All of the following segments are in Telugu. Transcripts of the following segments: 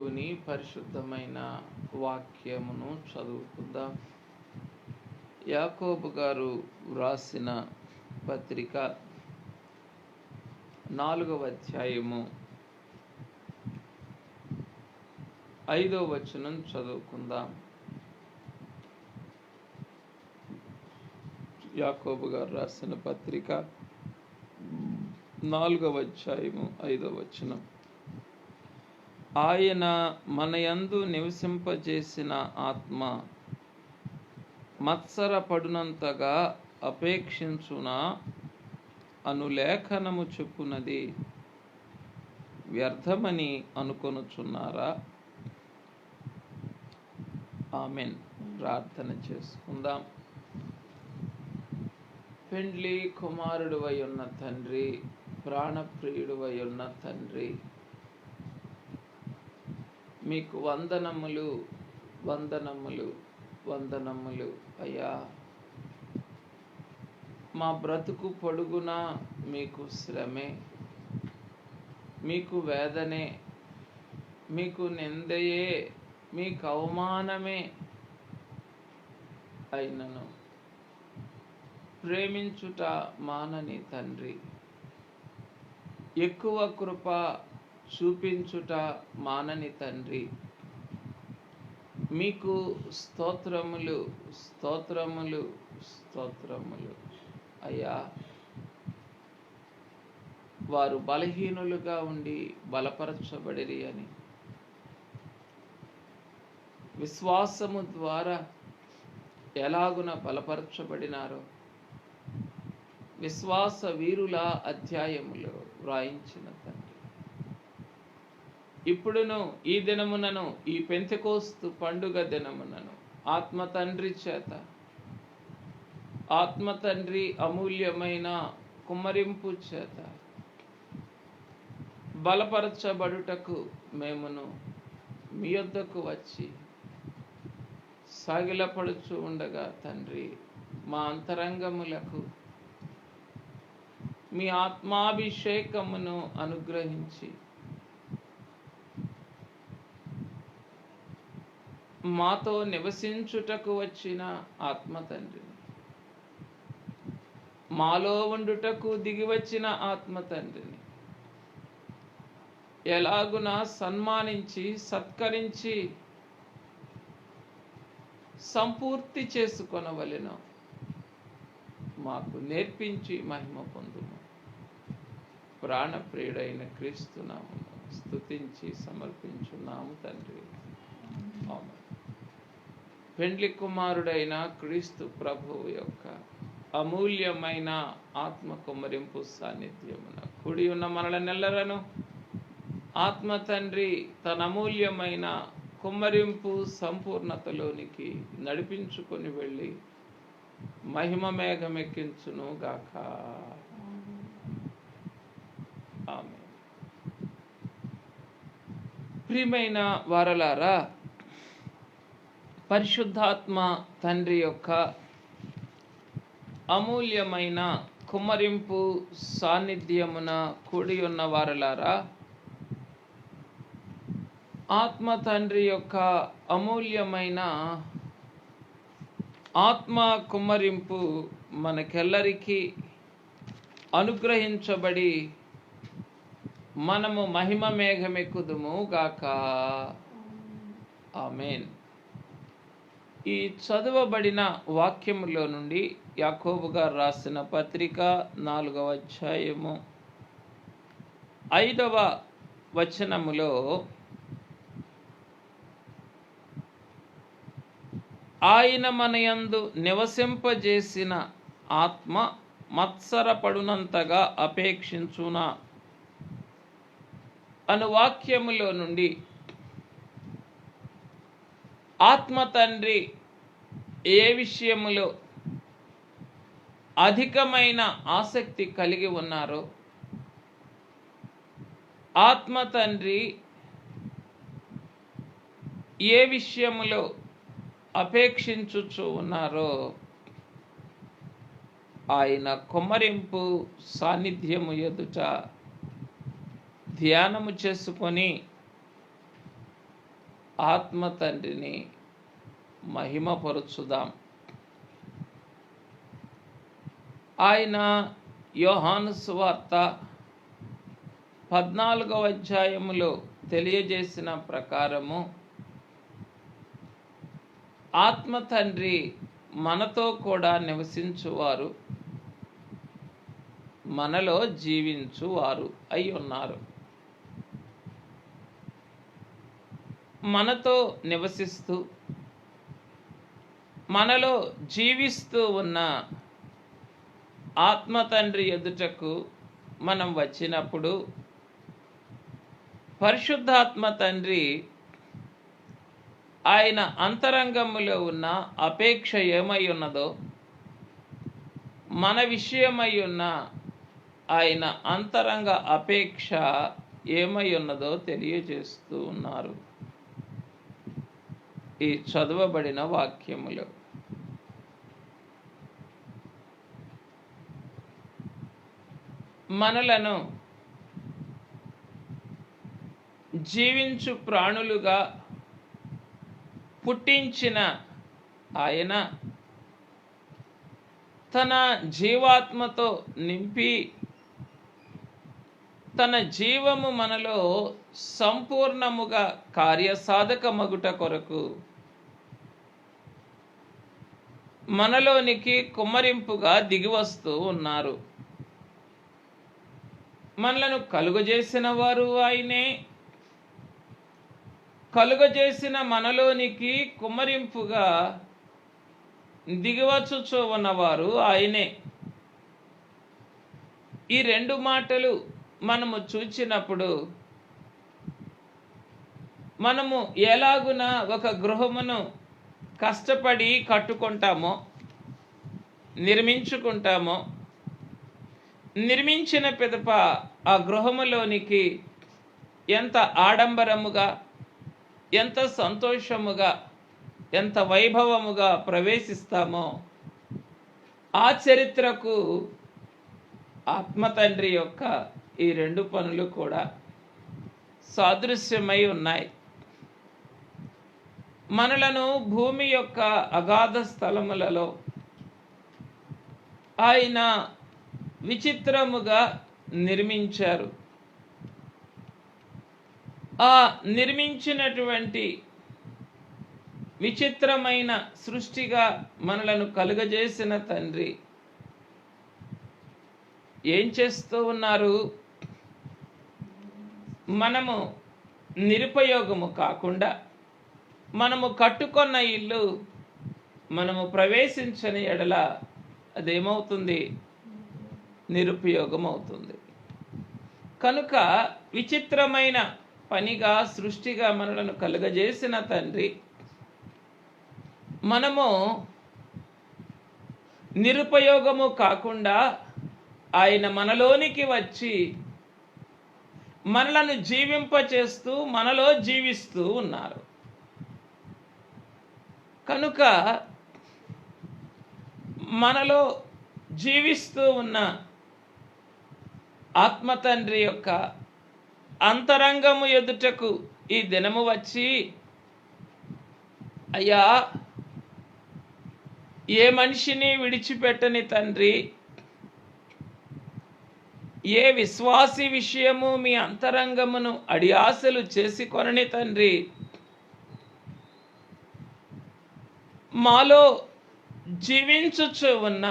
దేవుని పరిశుద్ధమైన వాక్యమును చదువుకుందాం. యాకోబు గారు వ్రాసిన పత్రిక 4వ అధ్యాయము 5వ వచనం చదువుకుందాం. యాకోబు గారు రాసిన పత్రిక 4వ అధ్యాయము 5వ వచనం. ఆయన మన యందు నివసింపజేసిన ఆత్మ మత్సరపడునంతగా అపేక్షించునా అను లేఖనము చెప్పునది వ్యర్థమని అనుకొనుచున్నారా? ఆమెన్. ప్రార్థన చేసుకుందాం. పెండ్లి కుమారుడువై ఉన్న తండ్రి, ప్రాణప్రియుడువై ఉన్న తండ్రి, మీకు వందనములు వందనములు వందనములు అయ్యా. మా బ్రతుకు పొడుగునా మీకు శ్రమే, మీకు వేదనే, మీకు నిందయే, మీకు అవమానమే అయినను ప్రేమించుట మానని తండ్రి, ఎక్కువ కృప చూపించుట మానని తండ్రి, మీకు స్తోత్రములు స్తోత్రములు స్తోత్రములు అయ్యా. వారు బలహీనులుగా ఉండి బలపరచబడిరి అని విశ్వాసము ద్వారా ఎలాగున బలపరచబడినారో విశ్వాస వీరుల అధ్యాయములో వ్రాయించిన తండ్రి, ఇప్పుడును ఈ దినమునను, ఈ పెంతెకోస్తు పండుగ దినమునను ఆత్మ తండ్రి చేత, ఆత్మ తండ్రి అమూల్యమైన కుమ్మరింపు చేత బలపరచబడుటకు మేమును మీ యొద్దకు వచ్చి సాగిలపడుచు ఉండగా తండ్రి, మా అంతరంగములకు మీ ఆత్మాభిషేకమును అనుగ్రహించి మాతో నివసించుటకు వచ్చిన ఆత్మ తండ్రిని, మాలో ఉండుటకు దిగి వచ్చిన ఆత్మ తండ్రిని ఎలాగున సన్మానించి సత్కరించి సంపూర్తి చేసుకొనవలెనో మాకు నేర్పించి మహిమ పొందుము. ప్రాణప్రియుడైన క్రీస్తునామమున స్తుతించి సమర్పించున్నాము తండ్రి. ఆమేన్. పెండ్లి కుమారుడైన క్రీస్తు ప్రభువు యొక్క అమూల్యమైన ఆత్మ కుమ్మరింపు సాన్నిధ్యమున కూడి ఉన్న మనలనెల్లరను ఆత్మ తండ్రి తన అమూల్యమైన కుమ్మరింపు సంపూర్ణతలోనికి నడిపించుకొని వెళ్ళి మహిమ మేఘమెక్కించును గాక. ఆమేన్. ప్రియమైన వారలారా, పరిశుద్ధాత్మ తండ్రి యొక్క అమూల్యమైన కుమ్మరింపు సాన్నిధ్యమున కూడి ఉన్న వారలారా, ఆత్మ తండ్రి యొక్క అమూల్యమైన ఆత్మ కుమ్మరింపు మనకెల్లరికీ అనుగ్రహించబడి మనము మహిమ మేఘమెక్కుదుము గాక. ఆమేన్. ఈ చదవబడిన వాక్యములో నుండి యాకోబు గారు రాసిన పత్రిక 4వ అధ్యాయము 5వ వచనములో ఆయన మన యందు నివసింపజేసిన ఆత్మ మత్సరపడునంతగా అపేక్షించునా అను వాక్యములో నుండి ఆత్మ తండ్రి ఏ విషయములో అధికమైన ఆసక్తి కలిగి ఉన్నారో, ఆత్మ తండ్రి ఏ విషయములో అపేక్షించుచు ఉన్నారో ఆయన కుమ్మరింపు సాన్నిధ్యము ఎదుట ధ్యానము చేసుకొని ఆత్మ తండ్రిని మహిమపరుచుదాం. ఆయన యోహాను సువార్త 14వ అధ్యాయములో తెలియజేసిన ప్రకారము ఆత్మ తండ్రి మనతో కూడా నివసించువారు, మనలో జీవించువారు అయి ఉన్నారు. మనతో నివసిస్తూ మనలో జీవిస్తూ ఉన్న ఆత్మ తండ్రి ఎదుటకు మనం వచ్చినప్పుడు పరిశుద్ధాత్మ తండ్రి ఆయన అంతరంగములో ఉన్న అపేక్ష ఏమై ఉన్నదో, మన విషయమై ఉన్న ఆయన అంతరంగ అపేక్ష ఏమై ఉన్నదో తెలియజేస్తూ ఉన్నారు ఈ చదవబడిన వాక్యములో. మనలను జీవించు ప్రాణులుగా పుట్టించిన ఆయన తన జీవాత్మతో నింపి తన జీవము మనలో సంపూర్ణముగా కార్యసాధకమగుట కొరకు మనలోనికి కుమ్మరింపుగా దిగివస్తూ ఉన్నారు. మనలను కలుగజేసిన వారు ఆయనే, కలుగజేసిన మనలోనికి కుమ్మరింపుగా దిగివచ్చుచూ ఉన్నవారు ఆయనే. ఈ రెండు మాటలు మనము చూచినప్పుడు మనము ఎలాగున ఒక గృహమును కష్టపడి కట్టుకుంటామో, నిర్మించుకుంటామో, నిర్మించిన పిదప ఆ గృహములోనికి ఎంత ఆడంబరముగా, ఎంత సంతోషముగా, ఎంత వైభవముగా ప్రవేశిస్తామో ఆ చరిత్రకు ఆత్మ తండ్రి యొక్క ఈ రెండు పనులు కూడా సాదృశ్యమై ఉన్నాయి. మనలను భూమి యొక్క అగాధ స్థలములలో ఆయన విచిత్రముగా నిర్మించారు. ఆ నిర్మించినటువంటి విచిత్రమైన సృష్టిగా మనలను కలుగజేసిన తండ్రి ఏం చేస్తూ ఉన్నారు? మనము నిరుపయోగము కాకుండా మనము కట్టుకున్న ఇల్లు మనము ప్రవేశించని ఎడల అదేమవుతుంది? నిరుపయోగం అవుతుంది. కనుక విచిత్రమైన పనిగా, సృష్టిగా మనలను కలుగజేసిన తండ్రి మనము నిరుపయోగము కాకుండా ఆయన మనలోనికి వచ్చి మనలను జీవింపచేస్తూ మనలో జీవిస్తూ ఉన్నారు. కనుక మనలో జీవిస్తూ ఉన్న ఆత్మ తండ్రి యొక్క అంతరంగము ఎదుటకు ఈ దినము వచ్చి, అయ్యా, ఏ మనిషిని విడిచిపెట్టని తండ్రి, ఏ విశ్వాసి విషయము మీ అంతరంగమును అడియాసలు చేసి కొనని తండ్రి, మాలో జీవించుచు ఉన్న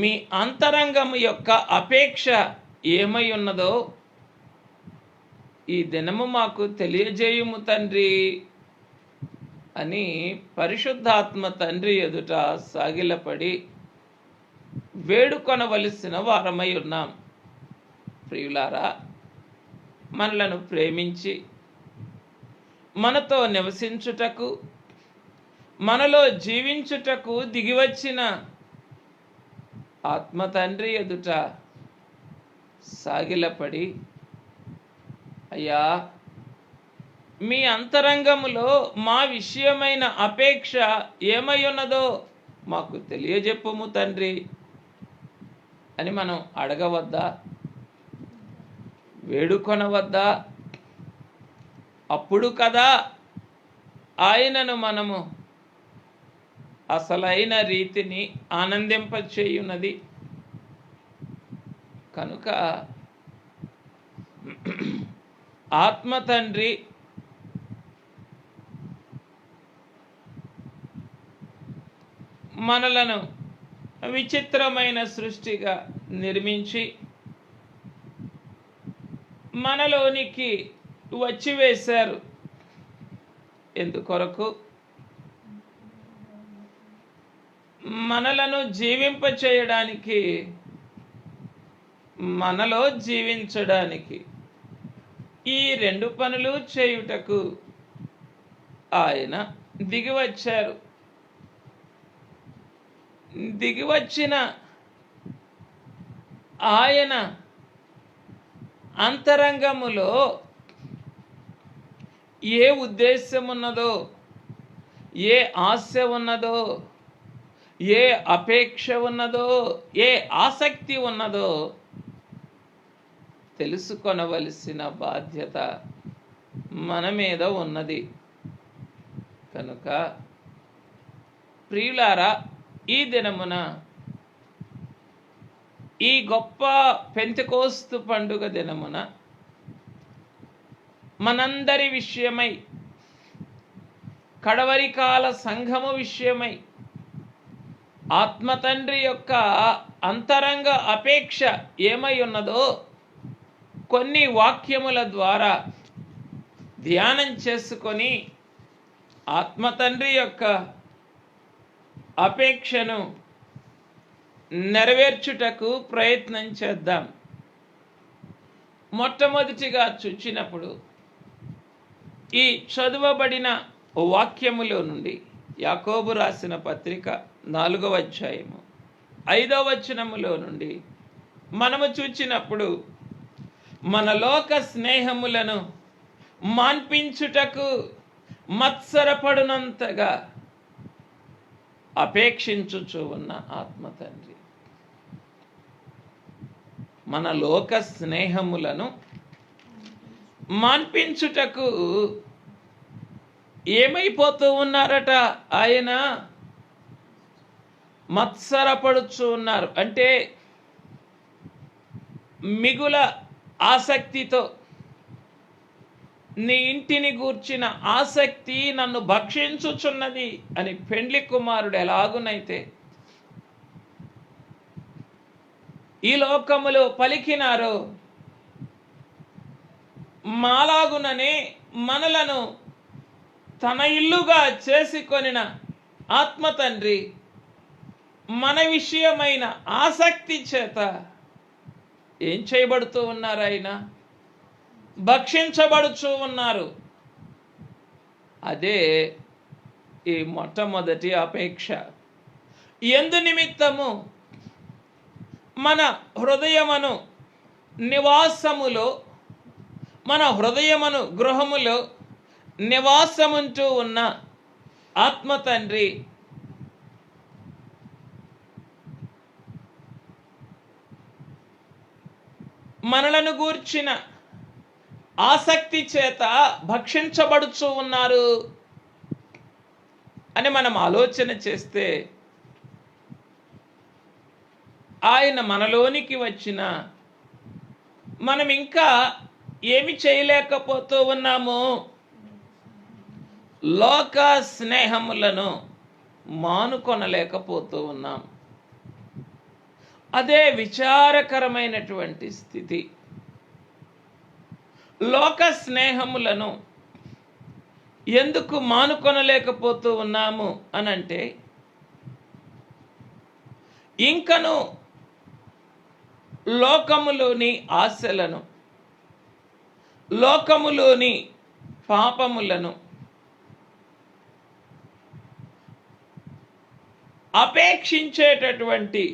మీ అంతరంగము యొక్క అపేక్ష ఏమై ఉన్నదో ఈ దినము మాకు తెలియజేయుము తండ్రి అని పరిశుద్ధాత్మ తండ్రి ఎదుట సాగిలపడి వేడుకొనవలసిన వారమై ఉన్నాం. ప్రియులారా, మనలను ప్రేమించి మనతో నివసించుటకు, మనలో జీవించుటకు దిగివచ్చిన ఆత్మ తండ్రి ఎదుట సాగిలపడి, అయ్యా, మీ అంతరంగములో మా విషయమైన అపేక్ష ఏమై ఉన్నదో మాకు తెలియజెప్పుము తండ్రి అని మనం అడగవద్దా? వేడుకొనవద్దా? అప్పుడు కదా ఆయనను మనము అసలైన రీతిని ఆనందింపచేయున్నది. కనుక ఆత్మ తండ్రి మనలను విచిత్రమైన సృష్టిగా నిర్మించి మనలోనికి వచ్చివేశారు. ఎందుకొరకు? మనలను జీవింపచేయడానికి, మనలో జీవించడానికి, ఈ రెండు పనులు చేయుటకు ఆయన దిగివచ్చారు. దిగివచ్చిన ఆయన అంతరంగములో ఏ ఉద్దేశం ఉన్నదో, ఏ ఆశ ఉన్నదో, ఏ అపేక్ష ఉన్నదో, ఏ ఆసక్తి ఉన్నదో తెలుసుకొనవలసిన బాధ్యత మన మీద ఉన్నది. కనుక ప్రియులారా, ఈ దినమున ఈ గొప్ప పెంతెకోస్తు పండుగ దినమున మనందరి విషయమై, కడవరి కాల సంఘము విషయమై ఆత్మ తండ్రి యొక్క అంతరంగ అపేక్ష ఏమై ఉన్నదో కొన్ని వాక్యముల ద్వారా ధ్యానం చేసుకొని ఆత్మ తండ్రి యొక్క అపేక్షను నెరవేర్చుటకు ప్రయత్నం చేద్దాం. మొట్టమొదటిగా చూచినప్పుడు ఈ చదువబడిన వాక్యములో నుండి యాకోబు రాసిన పత్రిక 4వ అధ్యాయము 5వ వచనములో నుండి మనము చూచినప్పుడు మన లోక స్నేహములను మాన్పించుటకు మత్సరపడునంతగా అపేక్షించుచు ఉన్న ఆత్మ తండ్రి మన లోక స్నేహములను మాన్పించుటకు ఏమైపోతూ ఉన్నారట? ఆయన మత్సరపడుచు ఉన్నారు. అంటే మిగుల ఆసక్తితో, నీ ఇంటిని గూర్చిన ఆసక్తి నన్ను భక్షించుచున్నది అని పెండ్లి కుమారుడు ఎలాగునైతే ఈ లోకములో పలికినారో, మాలాగుననే మనలను తన ఇల్లుగా చేసుకొనిన ఆత్మ తండ్రి మన విషయమైన ఆసక్తి చేత ఏం చేయబడుతూ ఉన్నారు? ఆయన భక్షించబడుచూ ఉన్నారు. అదే ఈ మొట్టమొదటి అపేక్ష. ఎందు నిమిత్తము? మన హృదయమును నివాసములో, మన హృదయమును గృహములో నివాసముంటూ ఉన్న ఆత్మ తండ్రి మనలను గూర్చిన ఆసక్తి చేత భక్షించబడుచూ ఉన్నారు అని మనం ఆలోచన చేస్తే, ఆయన మనలోనికి వచ్చిన మనం ఇంకా ఏమి చేయలేకపోతూ ఉన్నాము? లోక స్నేహములను మానుకొనలేకపోతూ ఉన్నాం. అదే విచారకరమైనటువంటి స్థితి. లోక స్నేహములను ఎందుకు మానుకొనలేకపోతూ ఉన్నాము అనంటే, ఇంకను లోకములోని ఆశలను, లోకములోని పాపములను అపేక్షించేటటువంటి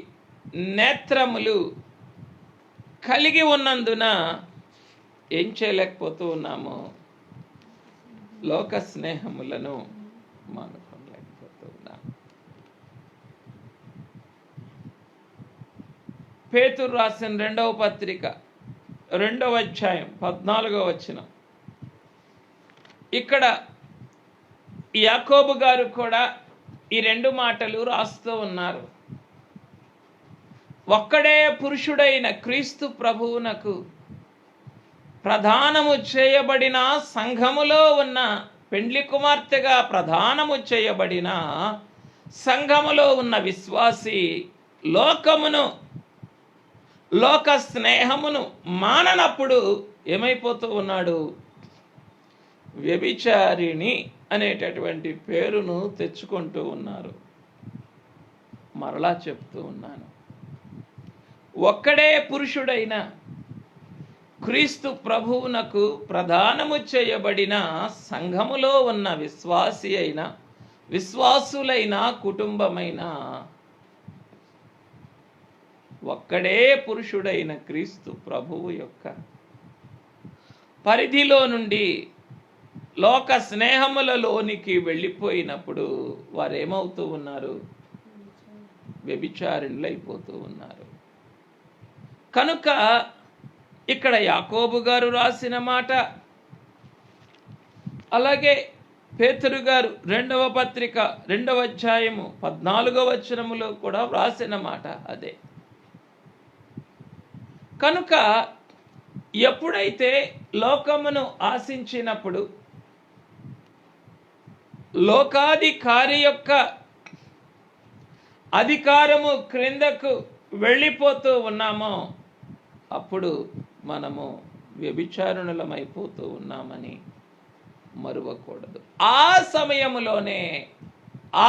నేత్రములు కలిగి ఉన్నందున ఏం చేయలేకపోతూ ఉన్నాము? లోక స్నేహములను మానుకోలేకపోతూ ఉన్నాము. పేతురు రాసిన 2వ పత్రిక 2వ అధ్యాయం 14వ వచనం. ఇక్కడ యాకోబు గారు కూడా ఈ 2 మాటలు రాస్తూ ఉన్నారు. ఒక్కడే పురుషుడైన క్రీస్తు ప్రభువునకు ప్రధానము చేయబడిన సంఘములో ఉన్న పెండ్లి కుమార్తెగా ప్రధానము చేయబడిన సంఘములో ఉన్న విశ్వాసి లోకమును, లోక స్నేహమును మాననప్పుడు ఏమైపోతూ ఉన్నాడు? వ్యభిచారిణి అనేటటువంటి పేరును తెచ్చుకుంటూ ఉన్నారు. మరలా చెప్తూ ఉన్నాను, ఒక్కడే పురుషుడైన క్రీస్తు ప్రభువునకు ప్రధానము చేయబడిన సంఘములో ఉన్న విశ్వాసి అయిన, విశ్వాసులైన కుటుంబమైన ఒక్కడే పురుషుడైన క్రీస్తు ప్రభువు యొక్క పరిధిలో నుండి లోక స్నేహములలోనికి వెళ్ళిపోయినప్పుడు వారేమవుతూ ఉన్నారు? వ్యభిచారిణులైపోతూ ఉన్నారు. కనుక ఇక్కడ యాకోబు గారు రాసిన మాట, అలాగే పేతురు గారు 2వ పత్రిక 2వ అధ్యాయము 14వ వచనములో కూడా వ్రాసిన మాట అదే. కనుక ఎప్పుడైతే లోకమును ఆశించినప్పుడు లోకాధికారి యొక్క అధికారము క్రిందకు వెళ్ళిపోతూ ఉన్నామో అప్పుడు మనము వ్యభిచారుణులమైపోతూ ఉన్నామని మరువకూడదు. ఆ సమయములోనే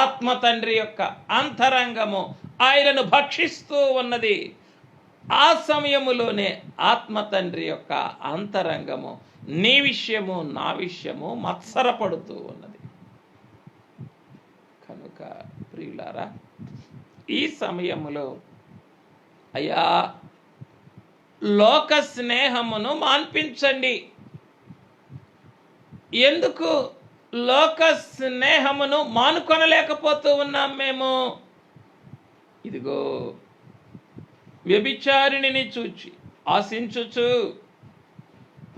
ఆత్మ తండ్రి యొక్క అంతరంగము ఆయనను భక్షిస్తూ ఉన్నది. ఆ సమయములోనే ఆత్మ తండ్రి యొక్క అంతరంగము నీ విషయము నా విషయము మత్సరపడుతూ ఉన్నది. కనుక ప్రియులారా, ఈ సమయములో అయ్యా లోక స్నేహమును మాన్పించండి. ఎందుకు లోక స్నేహమును మానుకొనలేకపోతూ ఉన్నాం మేము? ఇదిగో వ్యభిచారిణిని చూచి ఆశించుచు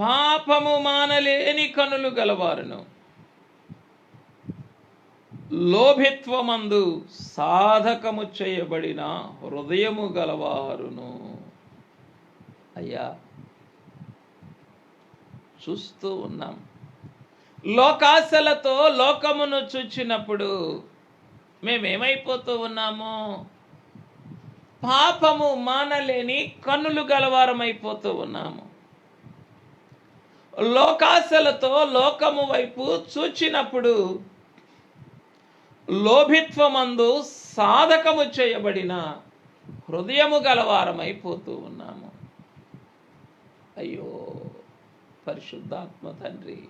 పాపము మానలేని కనులు గలవారును, లోభిత్వమందు సాధకము చేయబడిన హృదయము గలవారును. అయ్యా చూస్తూ ఉన్నాం, లోకాశలతో లోకమును చూచినప్పుడు మేమేమైపోతూ ఉన్నాము? పాపము మానలేని కన్నులు గలవారమైపోతూ ఉన్నాము. లోకాశలతో లోకము వైపు చూచినప్పుడు లోభిత్వమందు సాధకము చేయబడిన హృదయము గలవారమైపోతూ ఉన్నాము. అయ్యో పరిశుద్ధాత్మ తండ్రి,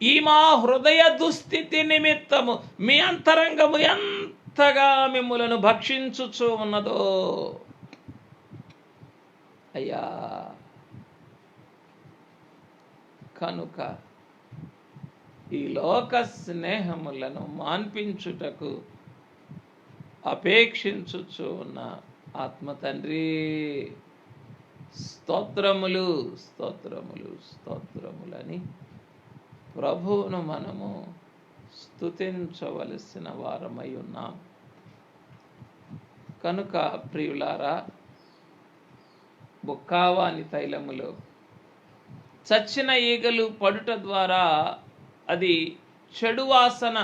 ఈ మా హృదయ దుస్థితి నిమిత్తము మీ అంతరంగము ఎంతగా మిమ్ములను భక్షించుచూ ఉన్నదో అయ్యా. కనుక ఈ లోక స్నేహములను మాన్పించుటకు అపేక్షించుచూ ఉన్న ఆత్మ తండ్రి, స్తోత్రములు స్తోత్రములు స్తోత్రములని ప్రభువును మనము స్తుతించవలసిన వారమై ఉన్నాం. కనుక ప్రియులారా, బుక్కావాని తైలములో చచ్చిన ఈగలు పడుట ద్వారా అది చెడు వాసన,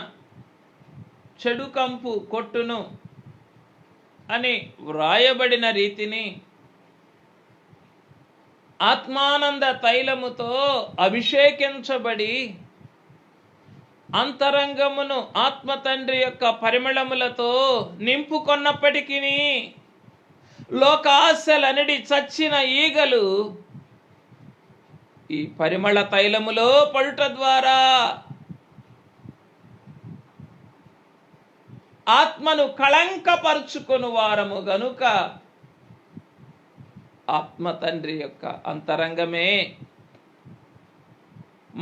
చెడు కంపు కొట్టును అని వ్రాయబడిన రీతిని ఆత్మానంద తైలముతో అభిషేకించబడి అంతరంగమును ఆత్మ తండ్రి యొక్క పరిమళములతో నింపుకొన్నప్పటికీ లోకాశలనడి చచ్చిన ఈగలు ఈ పరిమళ తైలములో పడుట ద్వారా ఆత్మను కళంకపరుచుకొను వారము గనుక ఆత్మ తండ్రి యొక్క అంతరంగమే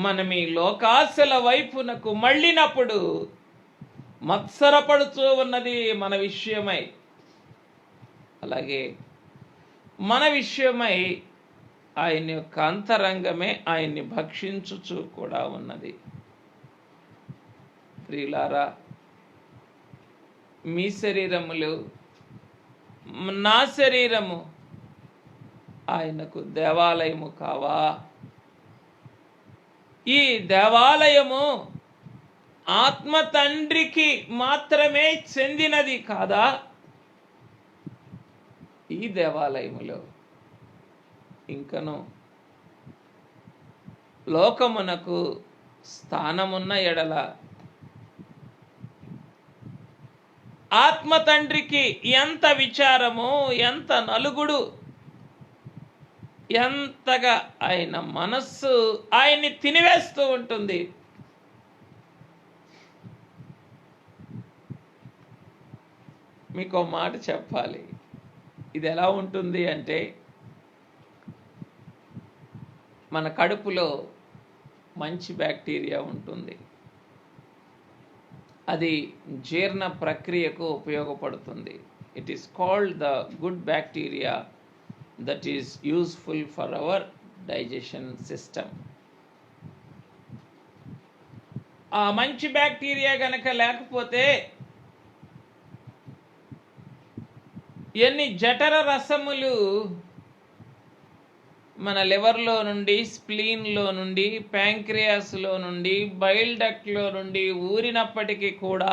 మనం ఈ లోకాశల వైపునకు మళ్ళినప్పుడు మత్సరపడుతూ ఉన్నది మన విషయమై. అలాగే మన విషయమై ఆయన యొక్క అంతరంగమే ఆయన్ని భక్షించుచూ కూడా ఉన్నది. ప్రియులారా, మీ శరీరములు, నా శరీరము ఆయనకు దేవాలయము కావా? ఈ దేవాలయము ఆత్మ తండ్రికి మాత్రమే చెందినది కాదా? ఈ దేవాలయములో ఇంకను లోకమునకు స్థానమున్న ఎడల ఆత్మ తండ్రికి ఎంత విచారము, ఎంత నలుగుడు, ఎంతగా ఆయన మనస్సు ఆయన్ని తినివేస్తూ ఉంటుంది. మీకు ఒక మాట చెప్పాలి. ఇది ఎలా ఉంటుంది అంటే, మన కడుపులో మంచి బ్యాక్టీరియా ఉంటుంది. అది జీర్ణ ప్రక్రియకు ఉపయోగపడుతుంది. It is called the good bacteria that is useful for hour digestion system. ఆ మంచి బ్యాక్టీరియా గనక లేకపోతే ఎన్ని జఠర రసములు మన లివర్లో నుండి, స్ప్లీన్లో నుండి, ప్యాంక్రియాస్లో నుండి, బైల్ డక్ట్లో నుండి ఊరినప్పటికీ కూడా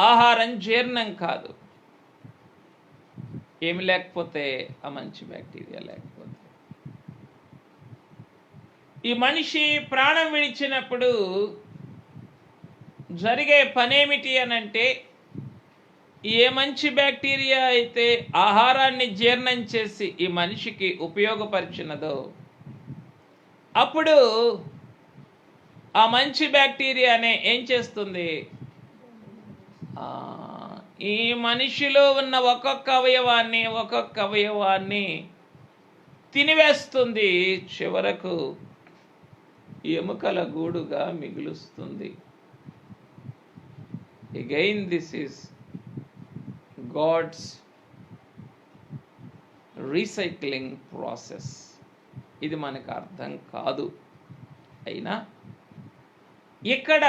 ఆహారం జీర్ణం కాదు. ఏమి లేకపోతే? ఆ మంచి బ్యాక్టీరియా లేకపోతే. ఈ మనిషి ప్రాణం విడిచినప్పుడు జరిగే పనేమిటి అనంటే, ఏ మంచి బ్యాక్టీరియా అయితే ఆహారాన్ని జీర్ణం చేసి ఈ మనిషికి ఉపయోగపరిచినదో, అప్పుడు ఆ మంచి బ్యాక్టీరియానే ఏం చేస్తుంది? ఈ మనిషిలో ఉన్న ఒక్కొక్క అవయవాన్ని తినివేస్తుంది. చివరకు ఎముకల గూడుగా మిగులుస్తుంది. Again this is God's recycling process. ఇది మనకు అర్థం కాదు. అయినా ఇక్కడ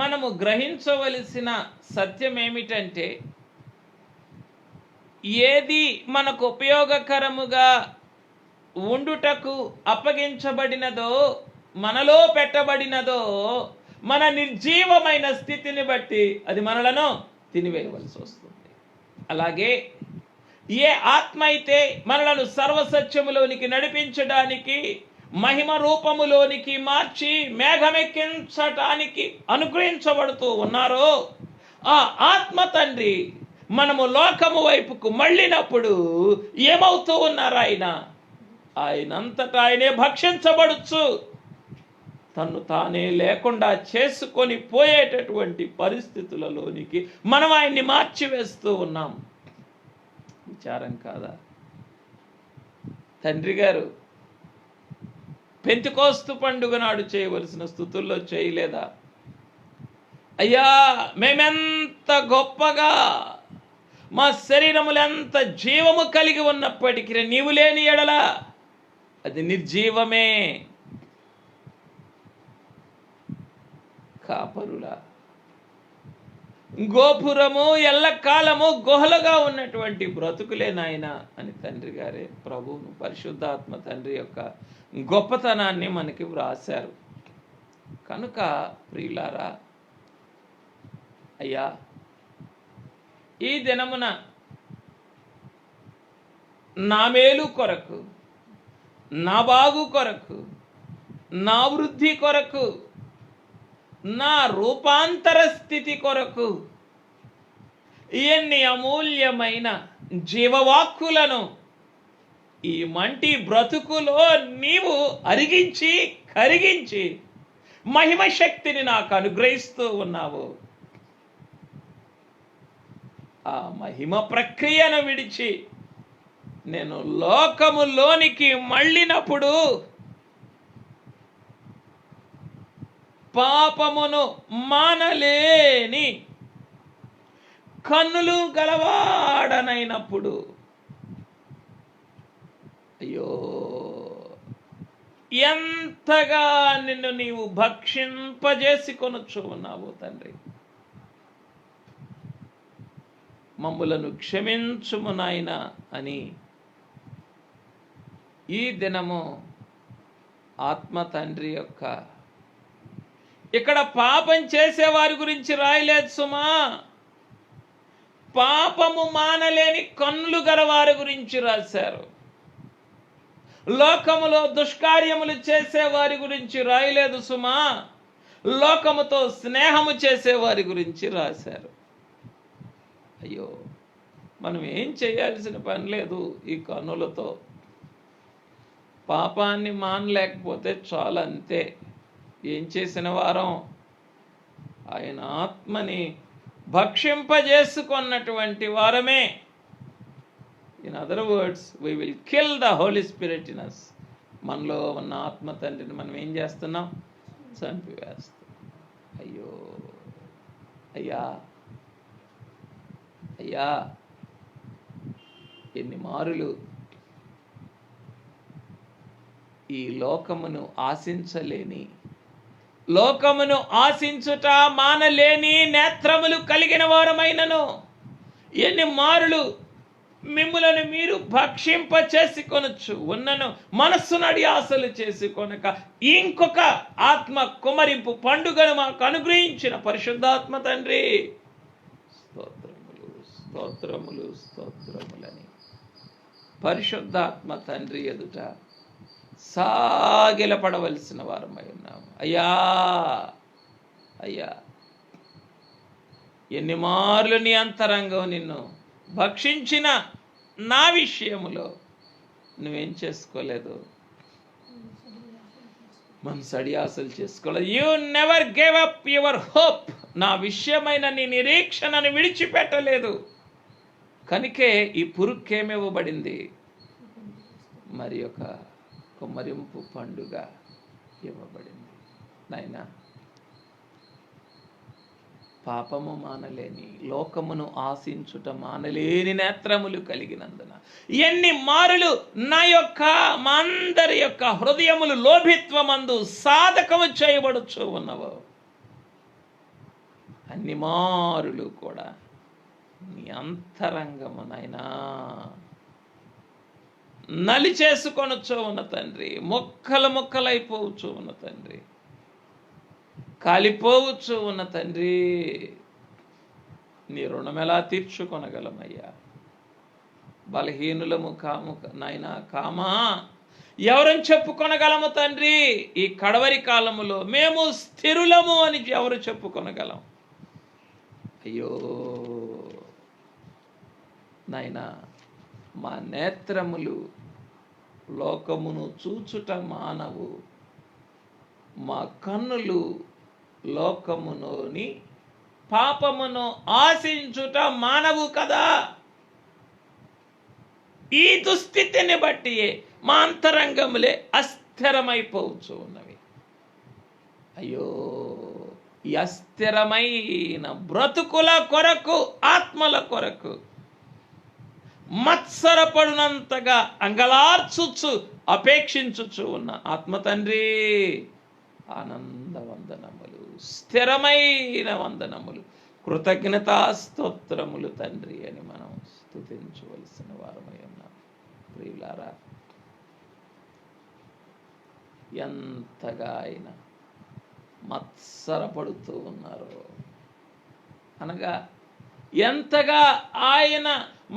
మనము గ్రహించవలసిన సత్యం ఏమిటంటే, ఏది మనకు ఉపయోగకరముగా ఉండుటకు అప్పగించబడినదో, మనలో పెట్టబడినదో, మన నిర్జీవమైన స్థితిని బట్టి అది మనలను తినివేయవలసి వస్తుంది. అలాగే ఏ ఆత్మ అయితే మనలను సర్వసత్యములోనికి నడిపించడానికి, మహిమ రూపములోనికి మార్చి మేఘమెక్కించటానికి అనుగ్రహించబడుతూ ఉన్నారో, ఆ ఆత్మ తండ్రి మనము లోకము వైపుకు మళ్ళినప్పుడు ఏమవుతూ ఉన్నారు? ఆయనంతటా ఆయనే భక్షించబడుచు తన్ను తానే లేకుండా చేసుకొని పోయేటటువంటి పరిస్థితులలోనికి మనం ఆయన్ని మార్చివేస్తూ ఉన్నాం. విచారం కాదా? తండ్రి గారు పెంతెకోస్తు పండుగ నాడు చేయవలసిన స్థుతుల్లో చేయలేదా? అయ్యా, మేమెంత గొప్పగా, మా శరీరములు ఎంత జీవము కలిగి ఉన్నప్పటికీ నీవు లేని ఎడల అది నిర్జీవమే. కాపరులా, గోపురము ఎల్లకాలము గుహలుగా ఉన్నటువంటి బ్రతుకులే నాయనా అని తండ్రి గారే ప్రభువును, పరిశుద్ధాత్మ తండ్రి యొక్క గొప్పతనాన్ని మనకి వ్రాశారు. కనుక ప్రియులారా, అయ్యా, ఈ దినమున నా మేలు కొరకు, నా బాగు కొరకు, నా వృద్ధి కొరకు, నా రూపాంతర స్థితి కొరకు ఎన్ని అమూల్యమైన జీవవాక్కులను ఈ మంటి బ్రతుకులో నీవు అరిగించి కరిగించి మహిమ శక్తిని నాకు అనుగ్రహిస్తూ ఉన్నావు. ఆ మహిమ ప్రక్రియను విడిచి నేను లోకములోనికి మళ్ళినప్పుడు పాపమును మానలేని కన్నులు గలవాడనైనప్పుడు, అయ్యో, ఎంతగా నిన్ను నీవు భక్షింపజేసుకొనుచు ఉన్నావు తండ్రి. మమ్ములను క్షమించుము నాయన అని ఈ దినము ఆత్మ తండ్రి యొక్క, ఇక్కడ పాపం చేసేవారి గురించి రాయలేదు సుమా, పాపము మానలేని కన్నులు గల వారి గురించి రాశారు. లోకములో దుష్కార్యములు చేసే వారి గురించి రాయలేదు సుమా, లోకముతో స్నేహము చేసే వారి గురించి రాశారు. అయ్యో, మనం ఏం చేయాల్సిన పని లేదు. ఈ కన్నులతో పాపాన్ని మానలేకపోతే చాలు, అంతే. ఏం చేసిన వారం? ఆయన ఆత్మని భక్షింపజేసుకున్నటువంటి వారమే. In other words, we will kill the holy spirit in us. మనలో ఉన్న ఆత్మ తండ్రిని మనం ఏం చేస్తున్నాం? చంపివేస్తాం. అయ్యో అయ్యా అయ్యా, ఎన్ని మారులు ఈ లోకమును ఆశించలేని, లోకమును ఆశించుట మానలేని నేత్రములు కలిగిన వారమైనను, ఎన్ని మారులు మిమ్ములను మీరు భక్షింప చేసుకొనొచ్చు ఉన్నను, మనస్సునడి ఆశలు చేసుకొనక ఇంకొక ఆత్మ కుమరింపు పండుగను మాకు అనుగ్రహించిన పరిశుద్ధాత్మ తండ్రి, స్తోత్రములు స్తోత్రములు స్తోత్రములని పరిశుద్ధాత్మ తండ్రి ఎదుట సాగిలపడవలసిన వారమై ఉన్నాము. అయ్యా అయ్యా, ఎన్ని మార్లు నీ అంతరంగం నిన్ను భక్షించిన నా విషయములో నువ్వేం చేసుకోలేదు? మనసడి ఆశలు చేసుకోలేదు. You never gave up your hope. నా విషయమైన నీ నిరీక్షణను విడిచిపెట్టలేదు. కనుకే ఈ పురుక్కేమివ్వబడింది? మరి ఒక కుమ్మరింపు పండుగ ఇవ్వబడింది. నాయనా, పాపము మానలేని, లోకమును ఆశించుట మానలేని నేత్రములు కలిగినందున ఎన్ని మారులు నా యొక్క మా అందరి యొక్క హృదయములు లోభిత్వమందు సాధకము చేయబడుచు ఉన్నవో, అన్ని మారులు కూడా నీ అంతరంగము నాయనా నలి చేసుకొనొచ్చు ఉన్న తండ్రి, మొక్కలు మొక్కలైపోవచ్చు ఉన్న తండ్రి, కాలిపోవచ్చు ఉన్న తండ్రి, నీ రుణం ఎలా తీర్చుకొనగలమయ్యా? బలహీనులము కాము నాయనా, కామా ఎవరని చెప్పుకొనగలము తండ్రి? ఈ కడవరి కాలములో మేము స్థిరులము అని ఎవరు చెప్పుకొనగలం? అయ్యో నాయనా, మా నేత్రములు లోకమును చూచుట మానవు, మా కన్నులు లోకములోని పాపమును ఆశించుట మానవు కదా. ఈ దుస్థితిని బట్టియే మా అంతరంగములే అస్థిరమైపోవచ్చు ఉన్నవి. అయ్యో, ఈ అస్థిరమైన బ్రతుకుల కొరకు, ఆత్మల కొరకు మత్సరపడునంతగా అంగలార్చుచు అపేక్షించుచు ఉన్న ఆత్మ తండ్రి, ఆనంద వందనములు, స్థిరమైన వందనములు, కృతజ్ఞతా స్తోత్రములు తండ్రి అని మనం స్తుతించవలసిన వారమై ఉన్నాం. ప్రియులారా, ఎంతగా ఆయన మత్సరపడుతూ ఉన్నారు అనగా, ఎంతగా ఆయన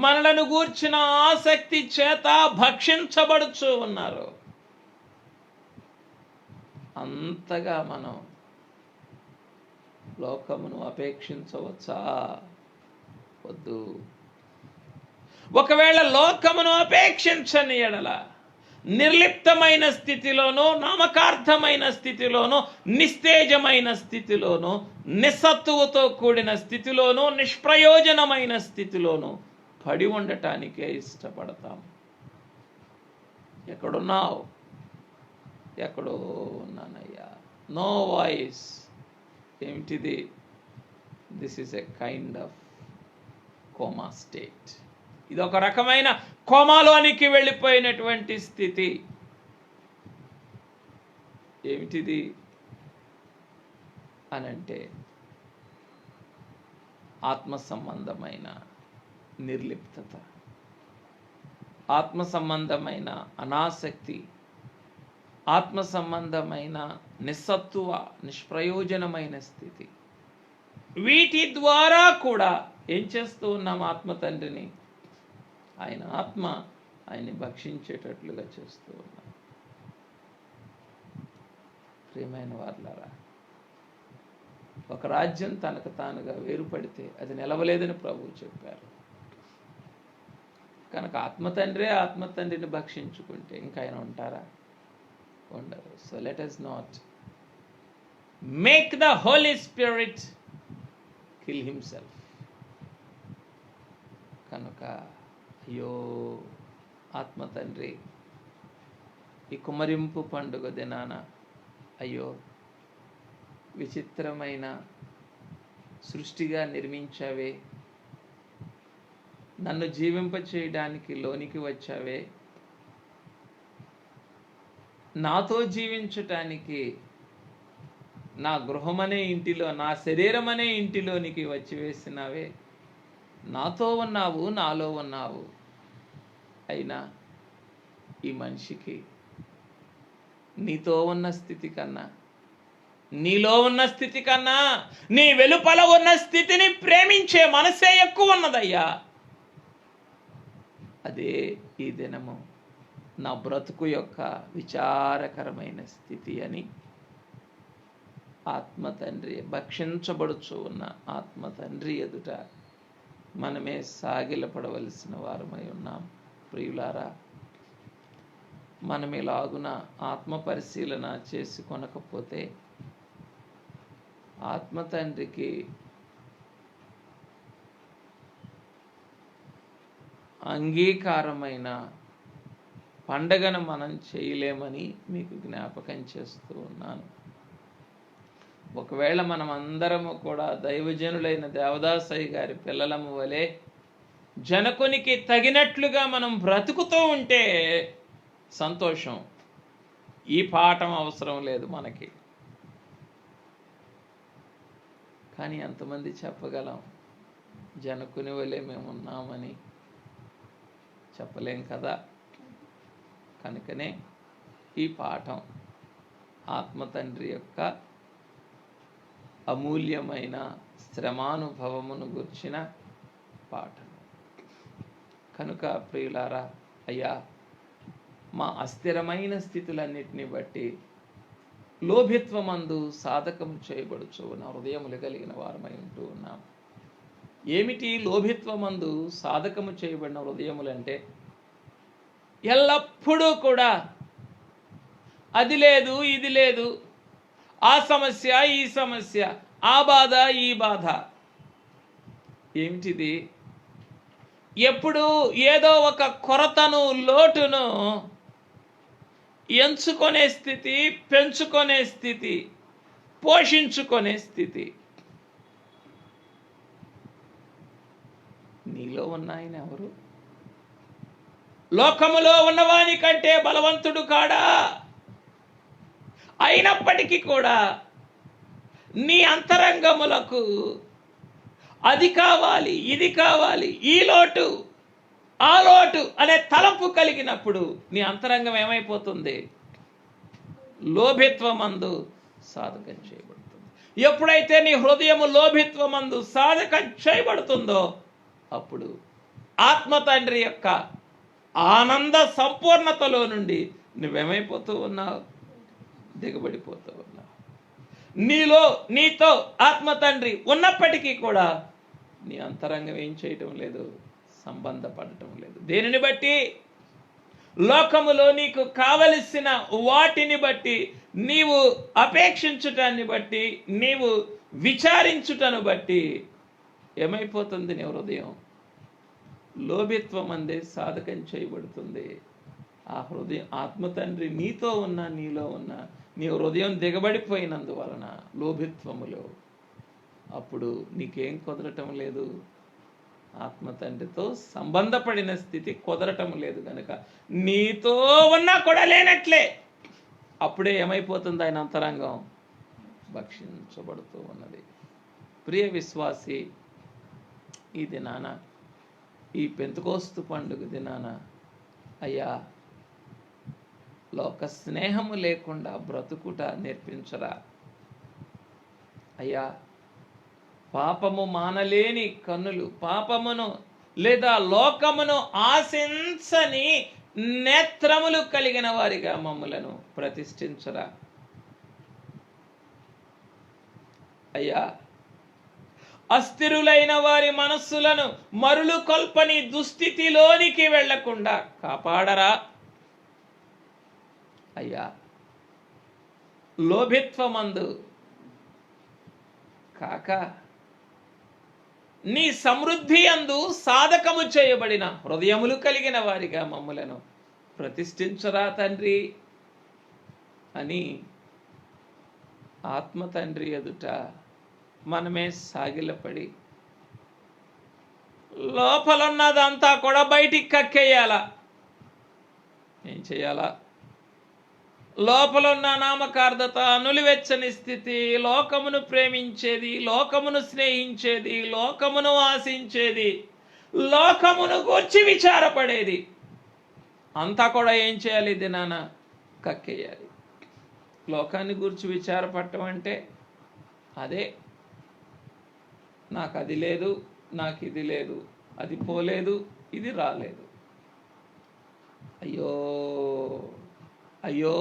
మనలను గూర్చిన ఆసక్తి చేత భక్షించబడుచు ఉన్నారు, అంతగా మనం లోకమును అపేక్షించవచ్చా? వద్దు. ఒకవేళ లోకమును అపేక్షించని ఎడల నిర్లిప్తమైన స్థితిలోనూ, నామకార్థమైన స్థితిలోనూ, నిస్తేజమైన స్థితిలోనూ, నిస్సత్తువతో కూడిన స్థితిలోనూ, నిష్ప్రయోజనమైన స్థితిలోనూ పడి ఉండటానికే ఇష్టపడతాం. ఎక్కడున్నావు? ఎక్కడో ఉన్నానయ్యా. No voice. ఏమిటిది? This is a kind of coma state. ఇది ఒక రకమైన కోమాలోనికి వెళ్ళిపోయినటువంటి స్థితి. ఏమిటిది అనంటే ఆత్మ సంబంధమైన నిర్లిప్తత, ఆత్మ సంబంధమైన అనాసక్తి, ఆత్మ సంబంధమైన నిస్సత్తువ, నిష్ప్రయోజనమైన స్థితి. వీటి ద్వారా కూడా ఏం చేస్తూ ఉన్నాం? ఆత్మ తండ్రిని, ఆయన ఆత్మ ఆయన్ని భక్షించేటట్లుగా చేస్తూ ఉన్నాం. ప్రియమైన వారులారా, ఒక రాజ్యం తనకు తానుగా వేరుపడితే అది నిలవలేదని ప్రభువు చెప్పారు. కనుక ఆత్మ తండ్రిని భక్షించుకుంటే ఇంకా ఆయన ఉంటారా? ఉండరు. So let us not make the Holy Spirit kill himself. కనుక అయ్యో ఆత్మ తండ్రి, ఈ కుమరింపు పండుగ దినాన అయ్యో విచిత్రమైన సృష్టిగా నిర్మించావే, నన్ను జీవింపచేయడానికి లోనికి వచ్చావే, నాతో జీవించటానికి నా గృహమనే ఇంటిలో, నా శరీరం అనే ఇంటిలోనికి వచ్చి వేసినావే. నాతో ఉన్నావు, నాలో ఉన్నావు. అయినా ఈ మనిషికి నీతో ఉన్న స్థితి కన్నా, నీలో ఉన్న స్థితి కన్నా, నీ వెలుపల ఉన్న స్థితిని ప్రేమించే మనసే ఎక్కువ ఉన్నదయ్యా. అదే ఈ దినము నా బ్రతుకు యొక్క విచారకరమైన స్థితి అని ఆత్మ తండ్రి, భక్షించబడుచు ఉన్న ఆత్మ తండ్రి ఎదుట మనమే సాగిలపడవలసిన వారమై ఉన్నాం. ప్రియులారా, మనం ఇలాగున ఆత్మ పరిశీలన చేసి కొనకపోతే ఆత్మ తండ్రికి అంగీకారమైన పండగను మనం చేయలేమని మీకు జ్ఞాపకం చేస్తూ ఉన్నాను. ఒకవేళ మనం అందరము కూడా దైవజనులైన దేవదాసయ్య గారి పిల్లలము వలె జనకునికి తగినట్లుగా మనం బ్రతుకుతూ ఉంటే సంతోషం. ఈ పాఠం అవసరం లేదు మనకి. కానీ ఎంతమంది చెప్పగలం జనకుని వలె మేము ఉన్నామని? చెప్పలేం కదా. కనుకనే ఈ పాఠం ఆత్మ తండ్రి యొక్క అమూల్యమైన శ్రమానుభవమును గుర్చిన పాఠం. కనుక ప్రియులారా, అయ్యా, మా అస్థిరమైన స్థితులన్నిటిని బట్టి లోభిత్వమందు సాధకము చేయబడుచు నా హృదయములు కలిగిన వారమై ఉంటూ ఉన్నాం. ఏమిటి లోభిత్వమందు సాధకము చేయబడిన హృదయములంటే? ఎల్లప్పుడూ కూడా అది లేదు, ఇది లేదు, ఆ సమస్య, ఈ సమస్య, ఆ బాధ, ఈ బాధ. ఏమిటిది? ఎప్పుడు ఏదో ఒక కొరతను, లోటును ఎంచుకునే స్థితి, పెంచుకునే స్థితి, పోషించుకునే స్థితి. నీలో ఉన్న ఆయన ఎవరు? లోకములో ఉన్నవాని కంటే బలవంతుడు కాడా? అయినప్పటికీ కూడా నీ అంతరంగములకు అది కావాలి, ఇది కావాలి, ఈ లోటు, ఆ లోటు అనే తలంపు కలిగినప్పుడు నీ అంతరంగం ఏమైపోతుంది? లోభిత్వమందు సాధకం చేయబడుతుంది. ఎప్పుడైతే నీ హృదయము లోభిత్వమందు సాధకం చేయబడుతుందో అప్పుడు ఆత్మ తండ్రి యొక్క ఆనంద సంపూర్ణతలో నుండి నువ్వేమైపోతూ ఉన్నావు? దిగబడిపోతూ ఉన్నావు. నీతో ఆత్మ తండ్రి ఉన్నప్పటికీ కూడా నీ అంతరంగం ఏం చేయటం లేదు? సంబంధపడటం లేదు. దేనిని బట్టి? లోకములో నీకు కావలసిన వాటిని బట్టి, నీవు అపేక్షించుటాన్ని బట్టి, నీవు విచారించుటను బట్టి ఏమైపోతుంది? నీ హృదయం లోభిత్వం అందే సాధకం చేయబడుతుంది. ఆ హృదయం ఆత్మ తండ్రి నీతో ఉన్నా, నీలో ఉన్నా, నీ హృదయం దిగబడిపోయినందువలన లోభిత్వములో అప్పుడు నీకేం కుదరటం లేదు? ఆత్మ తండ్రితో సంబంధపడిన స్థితి కుదరటం లేదు. కనుక నీతో ఉన్నా కూడా లేనట్లే. అప్పుడే ఏమైపోతుంది? ఆయన అంతరంగం భక్షించబడుతూ ఉన్నది. ప్రియ విశ్వాసి, ఈ దినాన, ఈ పెంతెకోస్తు పండుగ దినాన, అయ్యా, లోక స్నేహము లేకుండా బ్రతుకుట నేర్పించరా అయ్యా. పాపము మానలేని కన్నులు, పాపమును లేదా లోకమును ఆశించని నేత్రములు కలిగిన వారిగా మమ్ములను ప్రతిష్ఠించరా అయ్యా. అస్థిరులైన వారి మనస్సులను మరులు కొల్పని దుస్థితిలోనికి వెళ్లకుండా కాపాడరా అయ్యా. లోభిత్వమందు కాక నీ సమృద్ధి అందు సాధకము చేయబడిన హృదయములు కలిగిన వారిగా మమ్ములను ప్రతిష్ఠించరా తండ్రి అని ఆత్మ తండ్రి ఎదుట మనమే సాగిలపడి లోపలున్నదంతా కూడా బయటికి కక్కేయాలా. ఏం చేయాలా? లోపలున్న నామకార్థత, నులివెచ్చని స్థితి, లోకమును ప్రేమించేది, లోకమును స్నేహించేది, లోకమును ఆశించేది, లోకమును గూర్చి విచారపడేది అంతా కూడా ఏం చేయాలి? దినాన కక్కేయాలి. లోకాన్ని గురించి విచారపడటం అంటే అదే, నాకు అది లేదు, నాకు ఇది లేదు, అది పోలేదు, ఇది రాలేదు. అయ్యో అయ్యో,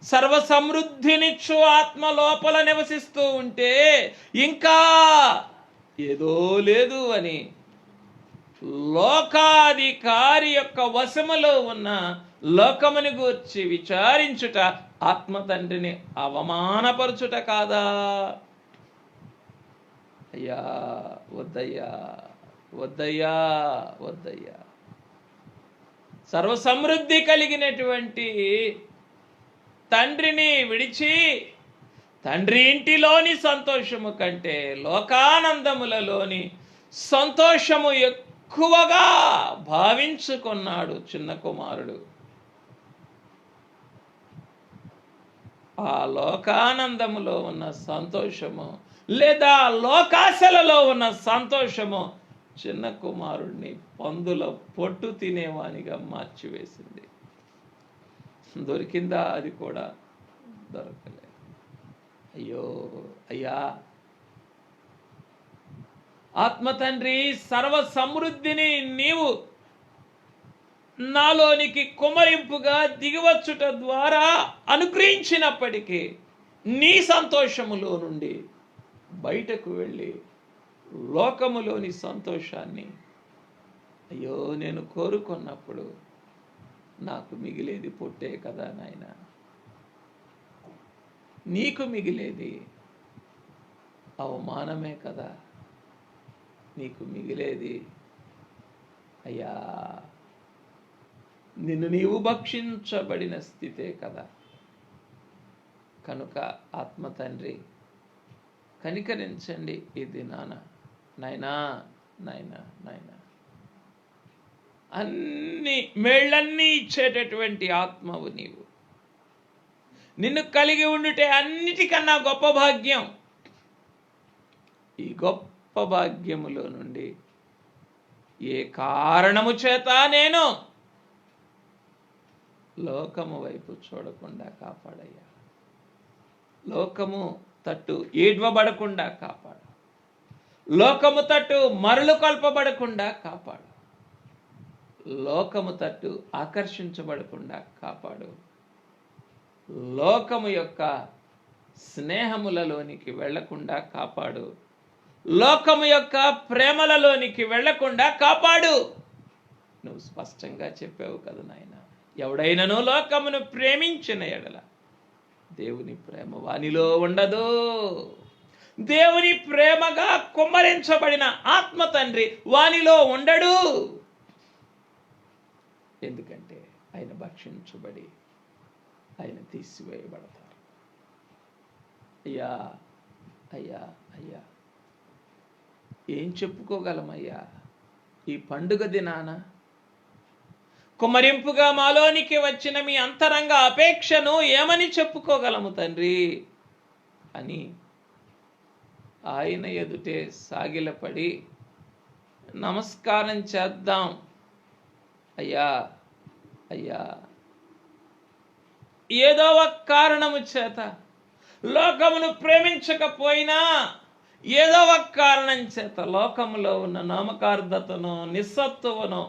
సర్వ సమృద్ధినిచ్చు ఆత్మ లోపల నివసిస్తూ ఉంటే ఇంకా ఏదో లేదు అని లోకాధికారి యొక్క వశములో ఉన్న లోకముని గూర్చి విచారించుట ఆత్మ తండ్రిని అవమానపరచుట కాదా? అయ్యా, వద్దయ్యా, వద్దయ్యా, వద్దయ్యా. సర్వసమృద్ధి కలిగినటువంటి తండ్రిని విడిచి తండ్రి ఇంటిలోని సంతోషము కంటే లోకానందములలోని సంతోషము ఎక్కువగా భావించుకున్నాడు చిన్న కుమారుడు. ఆ లోకానందములో ఉన్న సంతోషము లేదా లోకాశలలో ఉన్న సంతోషము చిన్న కుమారుడిని పందుల పొట్టు తినేవానిగా మార్చివేసింది. దొరికిందా? అది కూడా దొరకలేదు. అయ్యో అయ్యా, ఆత్మ తండ్రి సర్వ సమృద్ధిని నీవు నాలోనికి కుమరింపుగా దిగివచ్చుట ద్వారా అనుగ్రహించినప్పటికీ నీ సంతోషములో నుండి బయటకు వెళ్ళి లోకములోని సంతోషాన్ని అయ్యో నేను కోరుకున్నప్పుడు నాకు మిగిలేది పొట్టే కదా నాయన, నీకు మిగిలేది అవమానమే కదా, నీకు మిగిలేది అయ్యా నిన్ను నీవు భక్షించబడిన స్థితే కదా. కనుక ఆత్మ తండ్రి కనికరించండి ఈ దినాన నాయనా, నాయనా, నాయనా. అన్ని మేళ్ళన్నీ ఇచ్చేటటువంటి ఆత్మవు నీవు. నిన్ను కలిగి ఉండుటే అన్నిటికన్నా గొప్ప భాగ్యం. ఈ గొప్ప భాగ్యములో నుండి ఏ కారణము చేత నేను లోకము వైపు చూడకుండా కాపాడయ్యా. లోకము తట్టు ఏడ్వబడకుండా కాపాడు. లోకము తట్టు మరలు కొల్పబడకుండా కాపాడు. లోకము తట్టు ఆకర్షించబడకుండా కాపాడు. లోకము యొక్క స్నేహములలోనికి వెళ్లకుండా కాపాడు. లోకము యొక్క ప్రేమలలోనికి వెళ్లకుండా కాపాడు. నువ్వు స్పష్టంగా చెప్పావు కదా నాయన, ఎవడైనను లోకమును ప్రేమించిన ఎడల దేవుని ప్రేమ వానిలో ఉండదు. దేవుని ప్రేమగా కుమ్మరించబడిన ఆత్మ తండ్రి వానిలో ఉండడు. ఎందుకంటే ఆయన భక్షించబడి ఆయన తీసివేయబడతారు. అయ్యా అయ్యా అయ్యా, ఏం చెప్పుకోగలమయ్యా ఈ పండుగ దినాన? కుమ్మరింపుగా మాలోనికి వచ్చిన మీ అంతరంగ అపేక్షను ఏమని చెప్పుకోగలము తండ్రి అని ఆయన ఎదుటే సాగిలపడి నమస్కారం చేద్దాం. అయ్యా అయ్యా, ఏదో ఒక కారణము చేత లోకమును ప్రేమించకపోయినా ఏదో ఒక కారణం చేత లోకములో ఉన్న నామకార్థతను, నిస్సత్తువను,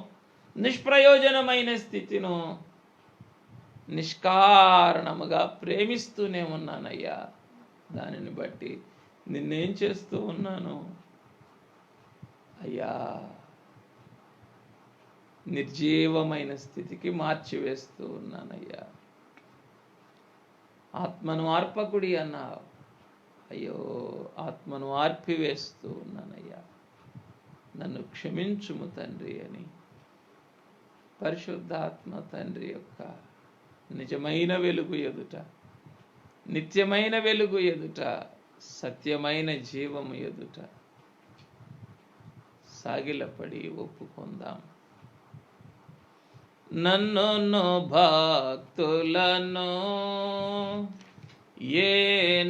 నిష్ప్రయోజనమైన స్థితిను నిష్కారణముగా ప్రేమిస్తూనే ఉన్నానయ్యా. దానిని బట్టి నిన్నేం చేస్తూ ఉన్నాను అయ్యా, నిర్జీవమైన స్థితికి మార్చివేస్తూ ఉన్నానయ్యా. ఆత్మను ఆర్పకుడి అన్నావు, అయ్యో ఆత్మను ఆర్పివేస్తూ ఉన్నానయ్యా, నన్ను క్షమించుము తండ్రి అని పరిశుద్ధాత్మ తండ్రి యొక్క నిజమైన వెలుగు ఎదుట, నిత్యమైన వెలుగు ఎదుట, సత్యమైన జీవము ఎదుట సాగిలపడి ఒప్పుకుందాం. నన్ను భక్తులను ఏ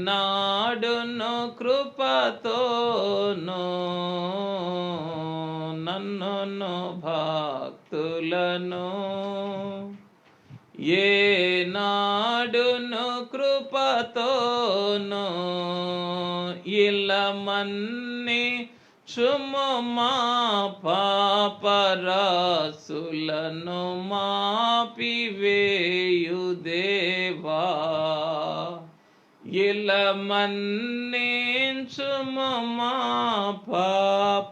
నాడును కృపతోను, నన్ను భక్తులను ఏ నాడును కృపతోను ఇలమన్ని చుము మా పాపరాసులను మాపివేయు దేవా, ఇలమన్నించుము మా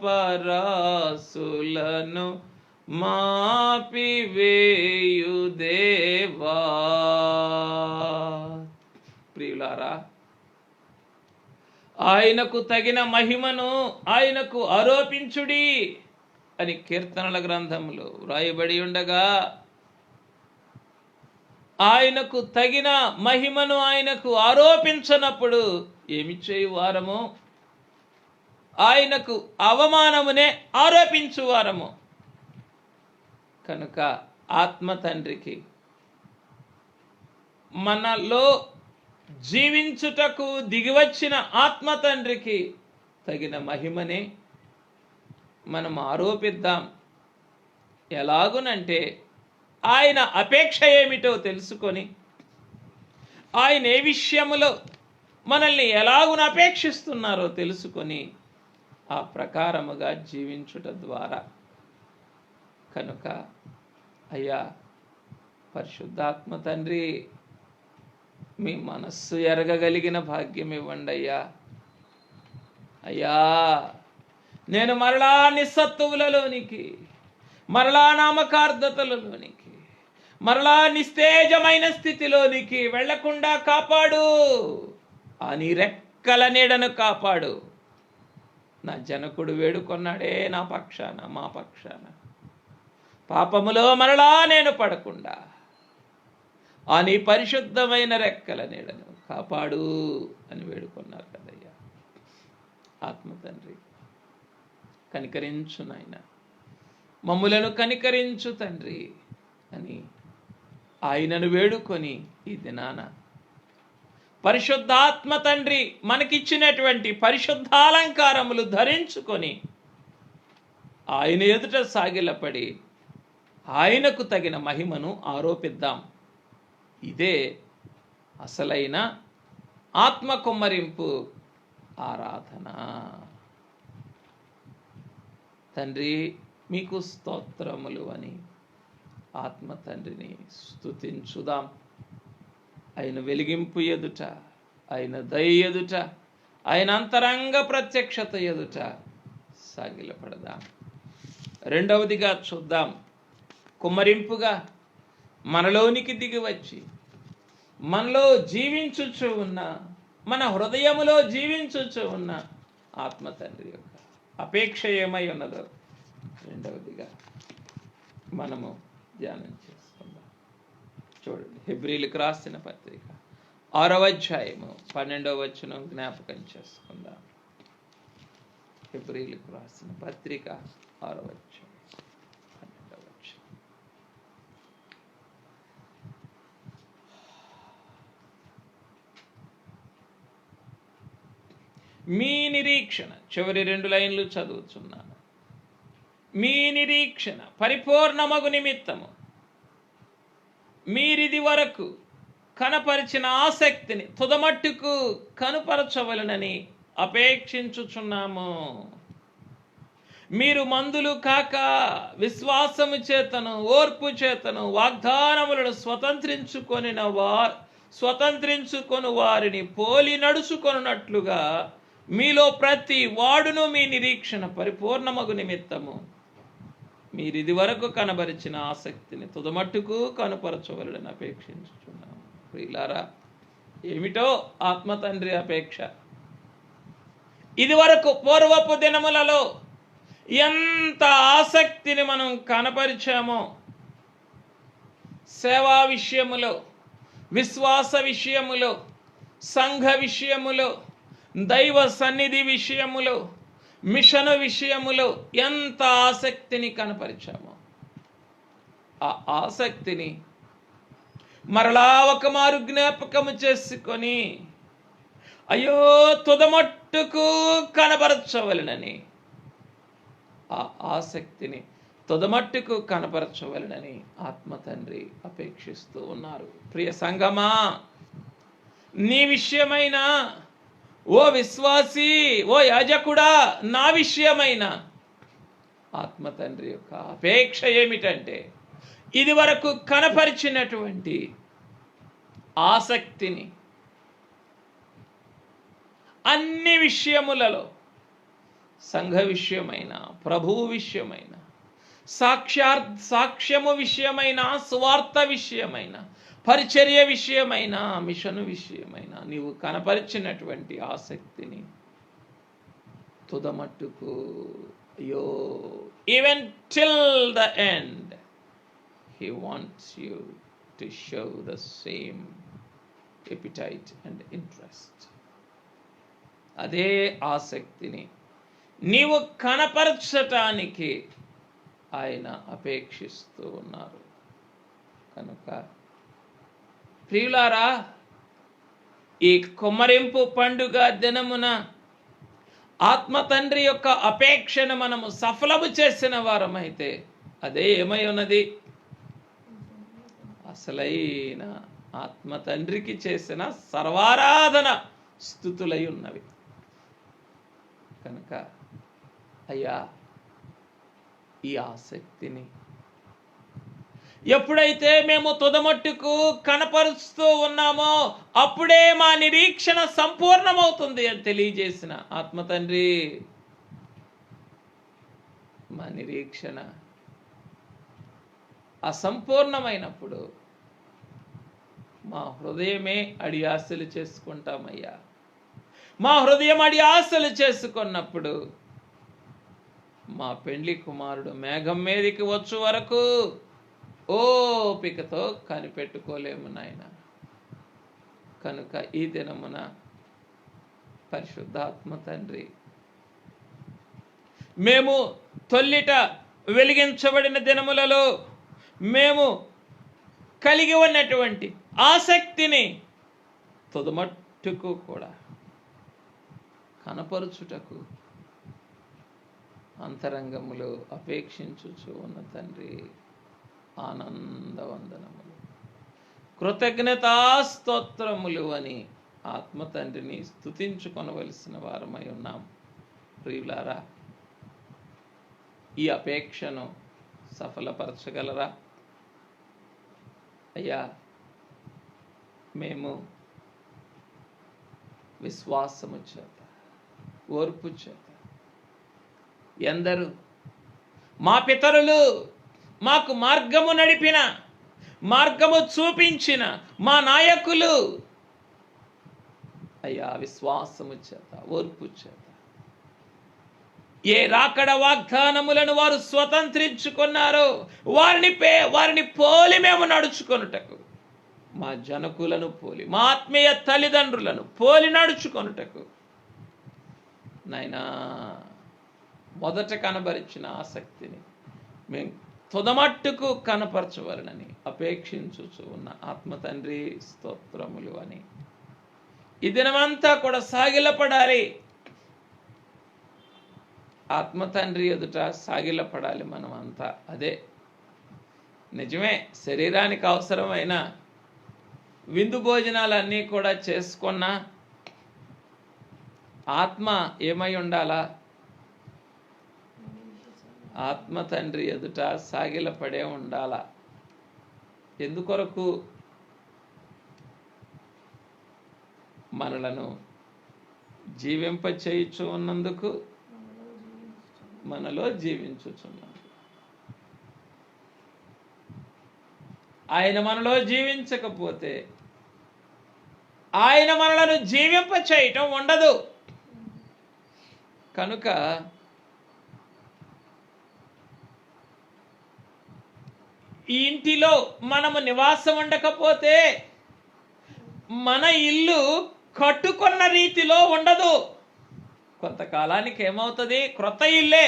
పాపరాసులను మాపివేయు దేవా. ప్రియులారా, ఆయనకు తగిన మహిమను ఆయనకు ఆరోపించుడి అని కీర్తనల గ్రంథంలో వ్రాయబడి ఉండగా, ఆయనకు తగిన మహిమను ఆయనకు ఆరోపించనప్పుడు ఏమి చేయువారము? ఆయనకు అవమానమునే ఆరోపించువారము. కనుక ఆత్మ తండ్రికి మనలో జీవించుటకు దిగివచ్చిన ఆత్మ తండ్రికి తగిన మహిమనే మనం ఆరోపిద్దాం. ఎలాగునంటే ఆయన అపేక్ష ఏమిటో తెలుసుకొని, ఆయన ఏ విషయములో మనల్ని ఎలాగున అపేక్షిస్తున్నారో తెలుసుకొని ఆ ప్రకారముగా జీవించుట ద్వారా. కనుక అయ్యా పరిశుద్ధాత్మ తండ్రి, మీ మనస్సు ఎరగగలిగిన భాగ్యం ఇవ్వండి అయ్యా. అయ్యా, నేను మరలా నిస్సత్తువులలోనికి, మరలా నామకార్థతలలోనికి, మరలా నిస్తేజమైన స్థితిలోనికి వెళ్లకుండా కాపాడు. ఆ నీ రెక్కల నీడను కాపాడు. నా జనకుడు వేడుకొన్నాడే నా పక్షాన, మా పక్షాన, పాపములో మరలా నేను పడకుండా ఆ నీ పరిశుద్ధమైన రెక్కల నీడను కాపాడు అని వేడుకున్నారు కదయ్యా. ఆత్మ తండ్రి, కనికరించు నాయన, మమ్ములను కనికరించు తండ్రి అని ఆయనను వేడుకొని ఈ దినాన పరిశుద్ధాత్మ తండ్రి మనకిచ్చినటువంటి పరిశుద్ధాలంకారములు ధరించుకొని ఆయన ఎదుట సాగిలపడి ఆయనకు తగిన మహిమను ఆరోపిద్దాం. ఇదే అసలైన ఆత్మ కుమ్మరింపు ఆరాధన. తండ్రి మీకు స్తోత్రములు అని ఆత్మ తండ్రిని స్తుతించుదాం. ఆయన వెలిగింపు ఎదుట, ఆయన దయ ఎదుట, ఆయన అంతరంగ ప్రత్యక్షత ఎదుట సాగిలపడదాం. రెండవదిగా చూద్దాం, కుమ్మరింపుగా మనలోనికి దిగివచ్చి మనలో జీవించుచు ఉన్న, మన హృదయములో జీవించుచు ఉన్న ఆత్మ తండ్రి యొక్క అపేక్ష ఏమై ఉన్నదో రెండవదిగా మనము ధ్యానం చేసుకుందాం. చూడండి, హెబ్రీలకు రాసిన పత్రిక 6వ అధ్యాయము 12వ వచనం జ్ఞాపకం చేసుకుందాం. హెబ్రీలకు రాసిన పత్రిక 6వ అధ్యాయం 12వ వచనం. మీ నిరీక్షణ, చివరి 2 లైన్లు చదువుతున్నాను. మీ నిరీక్షణ పరిపూర్ణమగు నిమిత్తము మీరిది వరకు కనపరిచిన ఆసక్తిని తుదమట్టుకు కనుపరచవలనని అపేక్షించుచున్నాము. మీరు మందులు కాక విశ్వాసము చేతను ఓర్పు చేతను వాగ్దానములను స్వతంత్రించుకొని వారిని పోలి నడుచుకొనున్నట్లుగా మీలో ప్రతి వాడును మీ నిరీక్షణ పరిపూర్ణమగు నిమిత్తము మీరిది వరకు కనబరిచిన ఆసక్తిని తుదమట్టుకు కనుపరచవలనని అపేక్షించుచున్నాము. ప్రియులారా, ఏమిటో ఆత్మ తండ్రి అపేక్ష. ఇది వరకు పూర్వపు దినములలో ఎంత ఆసక్తిని మనం కనపరిచామో, సేవా విషయములో, విశ్వాస విషయములో, సంఘ విషయములో, దైవ సన్నిధి విషయములో, మిషను విషయములో ఎంత ఆసక్తిని కనపరిచామో, ఆ ఆసక్తిని మరలా ఒక మారు జ్ఞాపకము చేసుకొని అయ్యో తుదమట్టుకు కనపరచవలనని, ఆ ఆసక్తిని తుదమట్టుకు కనపరచవలనని ఆత్మ తండ్రి అపేక్షిస్తూ ఉన్నారు. ప్రియ సంగమా, నీ విషయమైన ఓ విశ్వాసి, ఓ యాజకుడా, నా విషయమైన ఆత్మ తండ్రి యొక్క అపేక్ష ఏమిటంటే, ఇది వరకు కనపరిచినటువంటి ఆసక్తిని అన్ని విషయములలో, సంఘ విషయమైన, ప్రభువు విషయమైన, సాక్ష్యము విషయమైన, స్వార్థ విషయమైన, పరిచర్య విషయమైన, మిషను విషయమైన నీవు కనపరిచినటువంటి ఆసక్తిని తుదమట్టుకు అయ్యో even till the end he wants you to show the same appetite and interest. అదే ఆసక్తిని నీవు కనపరచటానికి ఆయన అపేక్షిస్తూ ఉన్నారు. కనుక ప్రియులారా, ఈ కొమ్మరింపు పండుగ దినమున ఆత్మ తండ్రి యొక్క అపేక్షను మనము సఫలము చేసిన వారమైతే అదే ఏమై ఉన్నది? అసలైన ఆత్మ తండ్రికి చేసిన సర్వారాధన స్తుతులై ఉన్నవి. కనుక అయ్యా, ఈ ఆసక్తిని ఎప్పుడైతే మేము తుదమట్టుకు కనపరుస్తూ ఉన్నామో అప్పుడే మా నిరీక్షణ సంపూర్ణమవుతుంది అని తెలియజేసిన ఆత్మ తండ్రి, మా నిరీక్షణ అసంపూర్ణమైనప్పుడు మా హృదయమే అడి ఆశలు చేసుకుంటామయ్యా. మా హృదయం అడి ఆశలు చేసుకున్నప్పుడు మా పెండ్లి కుమారుడు మేఘం మీదకి వచ్చు వరకు ఓపికతో కనిపెట్టుకోలేము నాయన. కనుక ఈ దినమున పరిశుద్ధాత్మ తండ్రి, మేము తొల్లిట వెలిగించబడిన దినములలో మేము కలిగి ఉన్నటువంటి ఆసక్తిని తుదమట్టుకు కూడా కనపరుచుటకు అంతరంగములో అపేక్షించుచు ఉన్న తండ్రి, ఆనందవందనములు, కృతజ్ఞతాస్తోత్రములు అని ఆత్మ తండ్రిని స్తుతించుకొనవలసిన వారమై ఉన్నాం. ప్రియులారా, ఈ అపేక్షను సఫలపరచగలరా? అయ్యా, మేము విశ్వాసము చేత, ఓర్పు చేత, ఎందరు మా పితరులు మాకు మార్గము నడిపిన, మార్గము చూపించిన మా నాయకులు అయ్యా విశ్వాసము చేత, ఓర్పు చేత ఏ రాకడ వాగ్దానములను వారు స్వతంత్రించుకున్నారో వారిని పోలి మేము నడుచుకొనుటకు, మా జనకులను పోలి, మా ఆత్మీయ తల్లిదండ్రులను పోలి నడుచుకొనుటకు నాయనా మొదట కనబరిచిన ఆసక్తిని మేము తుదమట్టుకు కనపరచవలనని అపేక్షించుచు ఉన్న ఆత్మ తండ్రి స్తోత్రములు అని ఈ దినమంతా కూడా సాగిలపడాలి. ఆత్మ తండ్రి ఎదుట సాగిలపడాలి మనం అంతా. అదే నిజమే. శరీరానికి అవసరమైన విందు భోజనాలన్నీ కూడా చేసుకున్నా ఆత్మ ఏమై ఉండాలా? ఆత్మ తండ్రి ఎదుట సాగిలపడే ఉండాలా. ఎందుకొరకు? మనలను జీవింపచేయుచు ఉన్నందుకు, మనలో జీవించుచున్నాడు. ఆయన మనలో జీవించకపోతే ఆయన మనలను జీవింప చేయటం ఉండదు. కనుక ఈ ఇంటిలో మనము నివాసం ఉండకపోతే మన ఇల్లు కట్టుకున్న రీతిలో ఉండదు. కొంతకాలానికి ఏమవుతుంది? క్రొత్త ఇల్లే,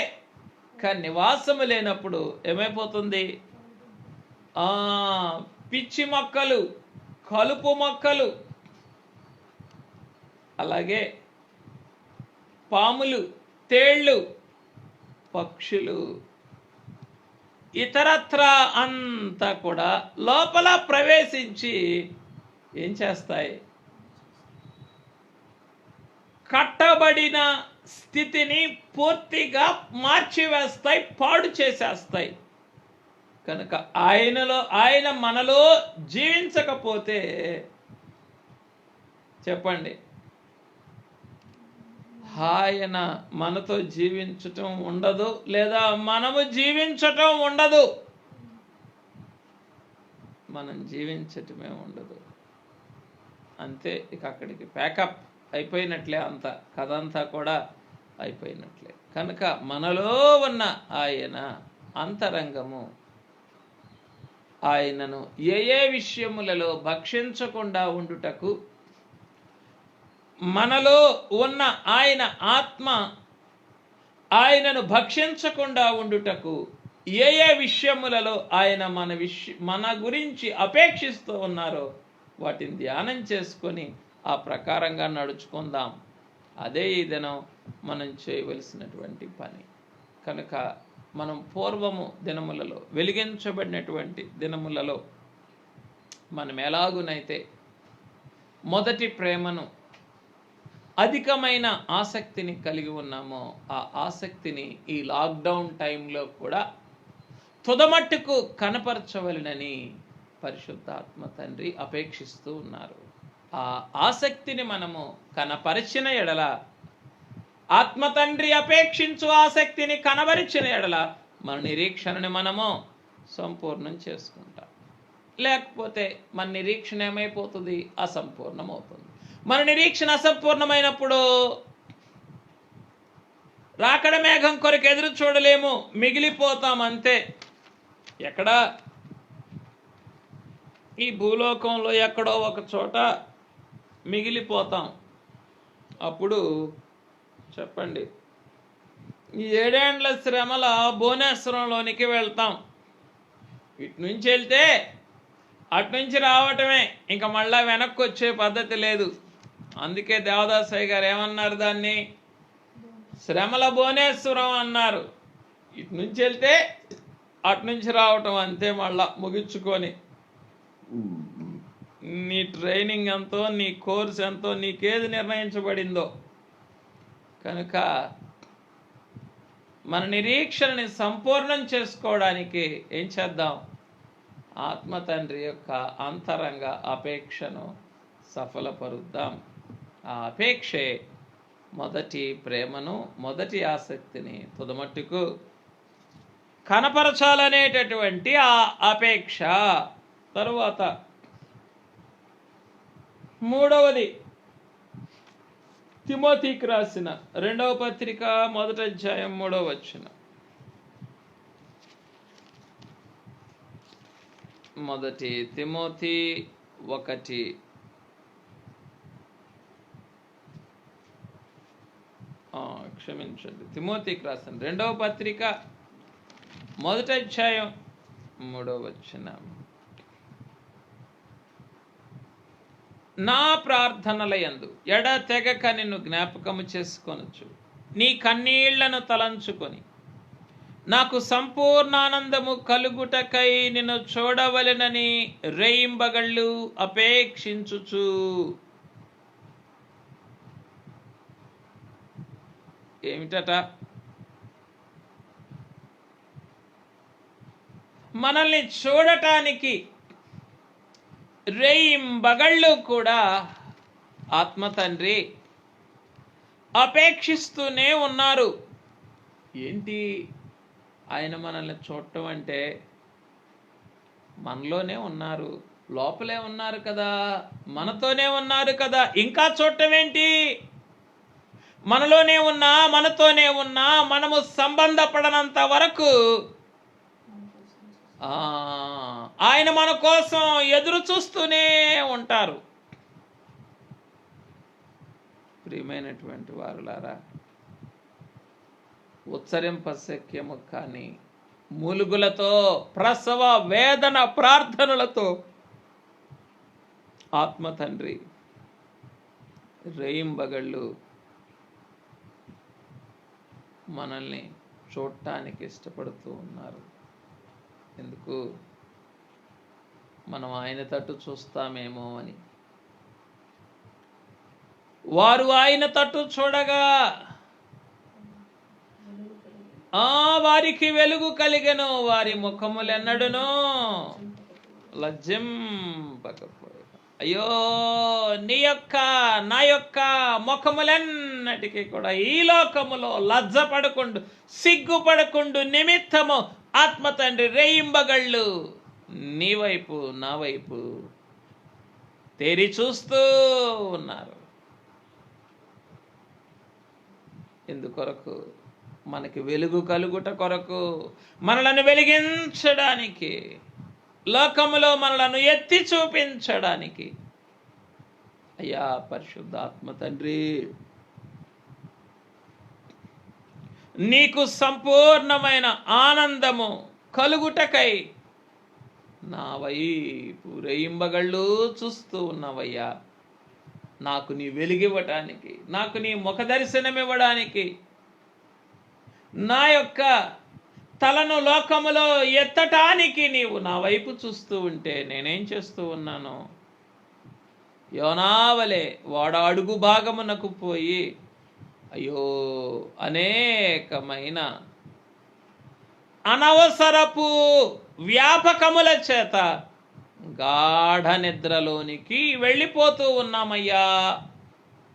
కానీ నివాసము లేనప్పుడు ఏమైపోతుంది? పిచ్చి మొక్కలు, కలుపు మొక్కలు, అలాగే పాములు, తేళ్ళు, పక్షులు, ఇతరత్ర అంతా కూడా లోపల ప్రవేశించి ఏం చేస్తాయి? కట్టబడిన స్థితిని పూర్తిగా మార్చివేస్తాయి, పాడు చేసేస్తాయి. కనుక ఆయన మనలో జీవించకపోతే చెప్పండి, ఆయన మనతో జీవించటం ఉండదు, లేదా మనము జీవించటం ఉండదు. మనం జీవించటమే ఉండదు. అంతే, ఇక అక్కడికి ప్యాకప్ అయిపోయినట్లే. అంత కథ అంతా కూడా అయిపోయినట్లే. కనుక మనలో ఉన్న ఆయన అంతరంగము, ఆయనను ఏ విషయములలో భక్షించకుండా ఉండుటకు, మనలో ఉన్న ఆయన ఆత్మ ఆయనను భక్షించకుండా ఉండుటకు ఏ విషయములలో ఆయన మన గురించి అపేక్షిస్తూ ఉన్నారో వాటిని ధ్యానం చేసుకొని ఆ ప్రకారంగా నడుచుకుందాం. అదే ఈ దినం మనం చేయవలసినటువంటి పని. కనుక మనం పూర్వము దినములలో, వెలిగించబడినటువంటి దినములలో మనం ఎలాగునైతే మొదటి ప్రేమను, అధికమైన ఆసక్తిని కలిగి ఉన్నామో ఆ ఆసక్తిని ఈ లాక్డౌన్ టైంలో కూడా తుదమట్టుకు కనపరచవలనని పరిశుద్ధాత్మ తండ్రి అపేక్షిస్తూ ఉన్నారు. ఆ ఆసక్తిని మనము కనపరిచిన ఎడల, ఆత్మ తండ్రి అపేక్షించు ఆసక్తిని కనబరిచిన ఎడల మన నిరీక్షణని మనము సంపూర్ణం చేసుకుంటాం. లేకపోతే మన నిరీక్షణ ఏమైపోతుంది? అసంపూర్ణమవుతుంది. మన నిరీక్షణ అసంపూర్ణమైనప్పుడు రాకడ మేఘం కొరకు ఎదురు చూడలేము, మిగిలిపోతాం అంతే. ఎక్కడ? ఈ భూలోకంలో ఎక్కడో ఒక చోట మిగిలిపోతాం. అప్పుడు చెప్పండి, ఈ 7 ఏండ్ల శ్రమల భువనేశ్వరంలోనికి వెళ్తాం. ఇటు నుంచి వెళ్తే అటు నుంచి రావటమే, ఇంకా మళ్ళా వెనక్కి వచ్చే పద్ధతి లేదు. అందుకే దేవదాసయ్య గారు ఏమన్నారు? దాన్ని శ్రమల భువనేశ్వరం అన్నారు. ఇటు నుంచి వెళ్తే అటు నుంచి రావటం అంతే. మళ్ళా ముగించుకొని నీ ట్రైనింగ్ ఎంతో, నీ కోర్స్ ఎంతో, నీకేది నిర్ణయించబడిందో. కనుక మన నిరీక్షణని సంపూర్ణం చేసుకోవడానికి ఏం చేద్దాం? ఆత్మ తండ్రి యొక్క అంతరంగ అపేక్షను సఫలపరుద్దాం. ఆ అపేక్షే మొదటి ప్రేమను, మొదటి ఆసక్తిని తుదమట్టుకు కనపరచాలనేటటువంటి ఆ అపేక్ష. తరువాత మూడవది, తిమోతికి రాసిన 2వ పత్రిక 1వ అధ్యాయం 3వ వచనం. మొదటి తిమోతి 1, క్షమించండి, తిమోతికి రాసిన 2వ పత్రిక 1వ అధ్యాయం 3వ వచనం. నా ప్రార్థనల యందు ఎడతెగక నిన్ను జ్ఞాపకము చేసుకొనొచ్చు, నీ కన్నీళ్లను తలంచుకొని నాకు సంపూర్ణానందము కలుగుటకై నిన్ను చూడవలెనని రేయింబగళ్ళు అపేక్షించుచు. ఏమిటట? మనల్ని చూడటానికి రేయింబగళ్ళు కూడా ఆత్మ తండ్రి అపేక్షిస్తూనే ఉన్నారు. ఏంటి ఆయన మనల్ని చూడటం అంటే? మనలోనే ఉన్నారు, లోపలే ఉన్నారు కదా, మనతోనే ఉన్నారు కదా, ఇంకా చూడటం ఏంటి? మనలోనే ఉన్నా, మనతోనే ఉన్నా, మనము సంబంధపడనంత వరకు ఆయన మన కోసం ఎదురు చూస్తూనే ఉంటారు. ప్రియమైనటువంటి వారులారా, ఉచ్చరింపశక్యము కానీ మూలుగులతో, ప్రసవ వేదన ప్రార్థనలతో ఆత్మ తండ్రి రేయింబగళ్ళు మనల్ని చూడటానికి ఇష్టపడుతూ ఉన్నారు. ఎందుకు? మనం ఆయన తట్టు చూస్తామేమో అని. వారు ఆయన తట్టు చూడగా వారికి వెలుగు కలిగెను, వారి ముఖములెన్నడునో లజ్జింపకపోయెను. అయ్యో, నీ యొక్క నా యొక్క ముఖములెన్నటికీ కూడా ఈ లోకములో లజ్జపడకుండు, సిగ్గుపడకుండు నిమిత్తము ఆత్మ తండ్రి రేయింబగళ్ళు నీ వైపు నా వైపు తేరి చూస్తూ ఉన్నారు. ఎందుకొరకు? మనకి వెలుగు కలుగుట కొరకు, మనలను వెలిగించడానికి, లోకములో మనలను ఎత్తి చూపించడానికి. అయ్యా పరిశుద్ధాత్మ తండ్రి, నీకు సంపూర్ణమైన ఆనందము కలుగుటకై నా వైపు రేయింబగళ్ళు చూస్తూ ఉన్నావయ్యా. నాకు నీ వెలిగివ్వటానికి, నాకు నీ ముఖ దర్శనం ఇవ్వడానికి, నా యొక్క తలను లోకములో ఎత్తటానికి నీవు నా వైపు చూస్తూ ఉంటే నేనేం చేస్తూ ఉన్నాను? యోనావలే వాడ అడుగు భాగమునకు పోయి అయ్యో అనేకమైన అనవసరపు వ్యాపకముల చేత గాఢ నిద్రలోనికి వెళ్ళిపోతూ ఉన్నామయ్యా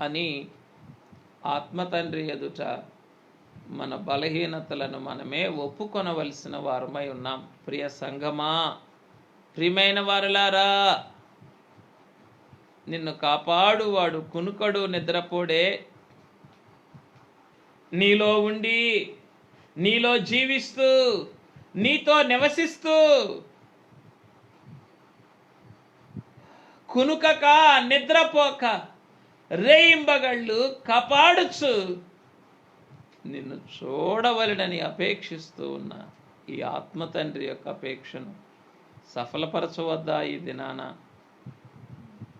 అని ఆత్మ తండ్రి ఎదుట మన బలహీనతలను మనమే ఒప్పుకొనవలసిన వారమై ఉన్నాం. ప్రియ సంఘమా, ప్రియమైన వారులారా, నిన్ను కాపాడువాడు కునుకడు నిద్రపోడే. నీలో ఉండి, నీలో జీవిస్తూ, నీతో నివసిస్తూ, కునుకక నిద్రపోక రేయింబగళ్ళు కాపాడుచు నిన్ను చూడవలెనని అపేక్షిస్తూ ఉన్న ఈ ఆత్మ తండ్రి యొక్క అపేక్షను సఫలపరచవద్దా ఈ దినాన?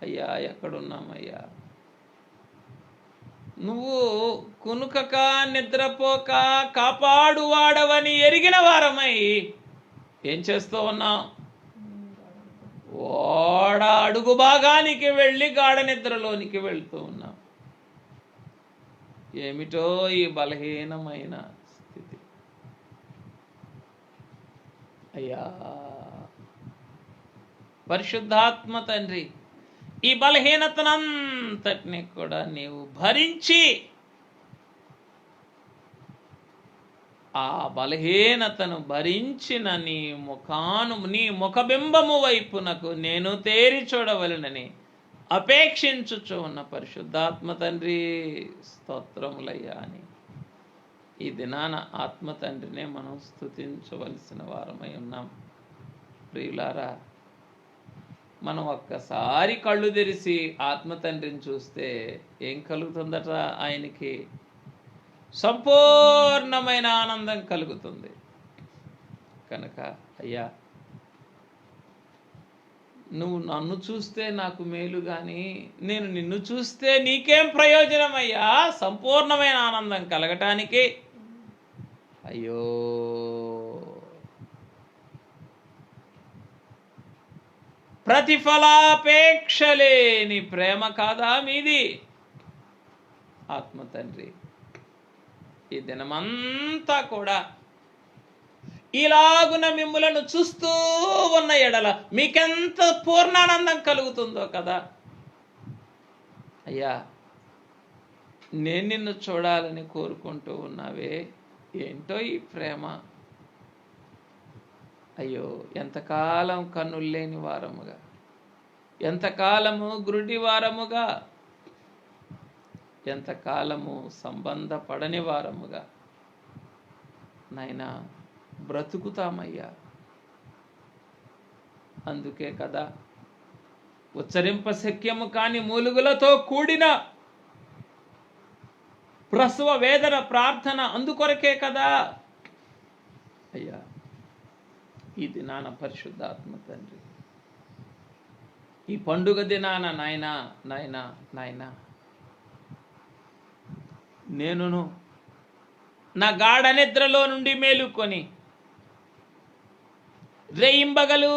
అయ్యా, ఎక్కడున్నామయ్యా? నువ్వు కునుకక నిద్రపోక కాపాడువాడవని ఎరిగిన వారమై ఏం చేస్తూ ఉన్నావు? ఓడ అడుగు భాగానికి వెళ్ళి గాఢ నిద్రలోనికి వెళ్తూ ఉన్నాం. ఏమిటో ఈ బలహీనమైన స్థితి. అయ్యా పరిశుద్ధాత్మ తండ్రి, ఈ బలహీనతనంతటిని కూడా నీవు భరించి ఆ బలహీనతను భరించిన నీ ముఖబింబము వైపునకు నేను తేరి చూడవలెనని అపేక్షించుచు ఉన్న పరిశుద్ధాత్మ తండ్రి స్తోత్రములయ్యా అని ఈ దినాన ఆత్మ తండ్రినే మనం స్తుతించవలసిన వారమై ఉన్నాం. ప్రియులారా, మనం ఒక్కసారి కళ్ళు తెరిచి ఆత్మ తండ్రిని చూస్తే ఏం కలుగుతుందట? ఆయనకి సంపూర్ణమైన ఆనందం కలుగుతుంది. కనుక అయ్యా, నువ్వు నన్ను చూస్తే నాకు మేలు కానీ నేను నిన్ను చూస్తే నీకేం ప్రయోజనమయ్యా సంపూర్ణమైన ఆనందం కలగటానికి? అయ్యో, ప్రతిఫలాపేక్ష లేని ప్రేమ కాదా మీది? ఆత్మ తండ్రి ఈ దినమంతా కూడా ఇలాగున మిమ్ములను చూస్తూ ఉన్న ఎడల మీకెంత పూర్ణానందం కలుగుతుందో కదా. అయ్యా, నేను నిన్ను చూడాలని కోరుకుంటూ ఉన్నావే, ఏంటో ఈ ప్రేమ. అయ్యో, ఎంతకాలం కన్నులు లేని వారముగా, ఎంతకాలము గ్రుడి వారముగా, ఎంతకాలము సంబంధపడని వారముగా నాయనా బ్రతుకుతామయ్యా. అందుకే కదా ఉచ్చరింప శక్యము కాని మూలుగులతో కూడిన ప్రసవ వేదన ప్రార్థన అందుకొరకే కదా. అయ్యా, ఈ దినాన పరిశుద్ధాత్మ తండ్రి, ఈ పండుగ దినాన నాయనా నాయనా నాయనా నేనును నా గాఢ నిద్రలో నుండి మేలుకొని రేయింబగలు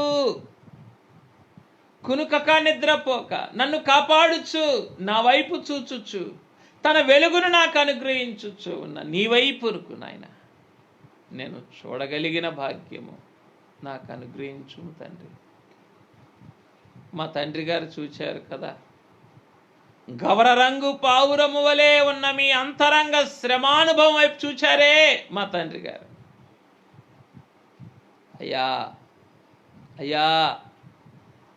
కునుకక నిద్రపోక నన్ను కాపాడుచు, నా వైపు చూచుచు, తన వెలుగును నాకు అనుగ్రహించుచు ఉన్న నీ వైపుకు నాయన నేను చూడగలిగిన భాగ్యము నాకు అనుగ్రహించు తండ్రి. మా తండ్రి గారు చూచారు కదా, గవర రంగు పావురము వలె ఉన్న మీ అంతరంగ శ్రమానుభవం వైపు చూచారే మా తండ్రి గారు. అయ్యా అయ్యా,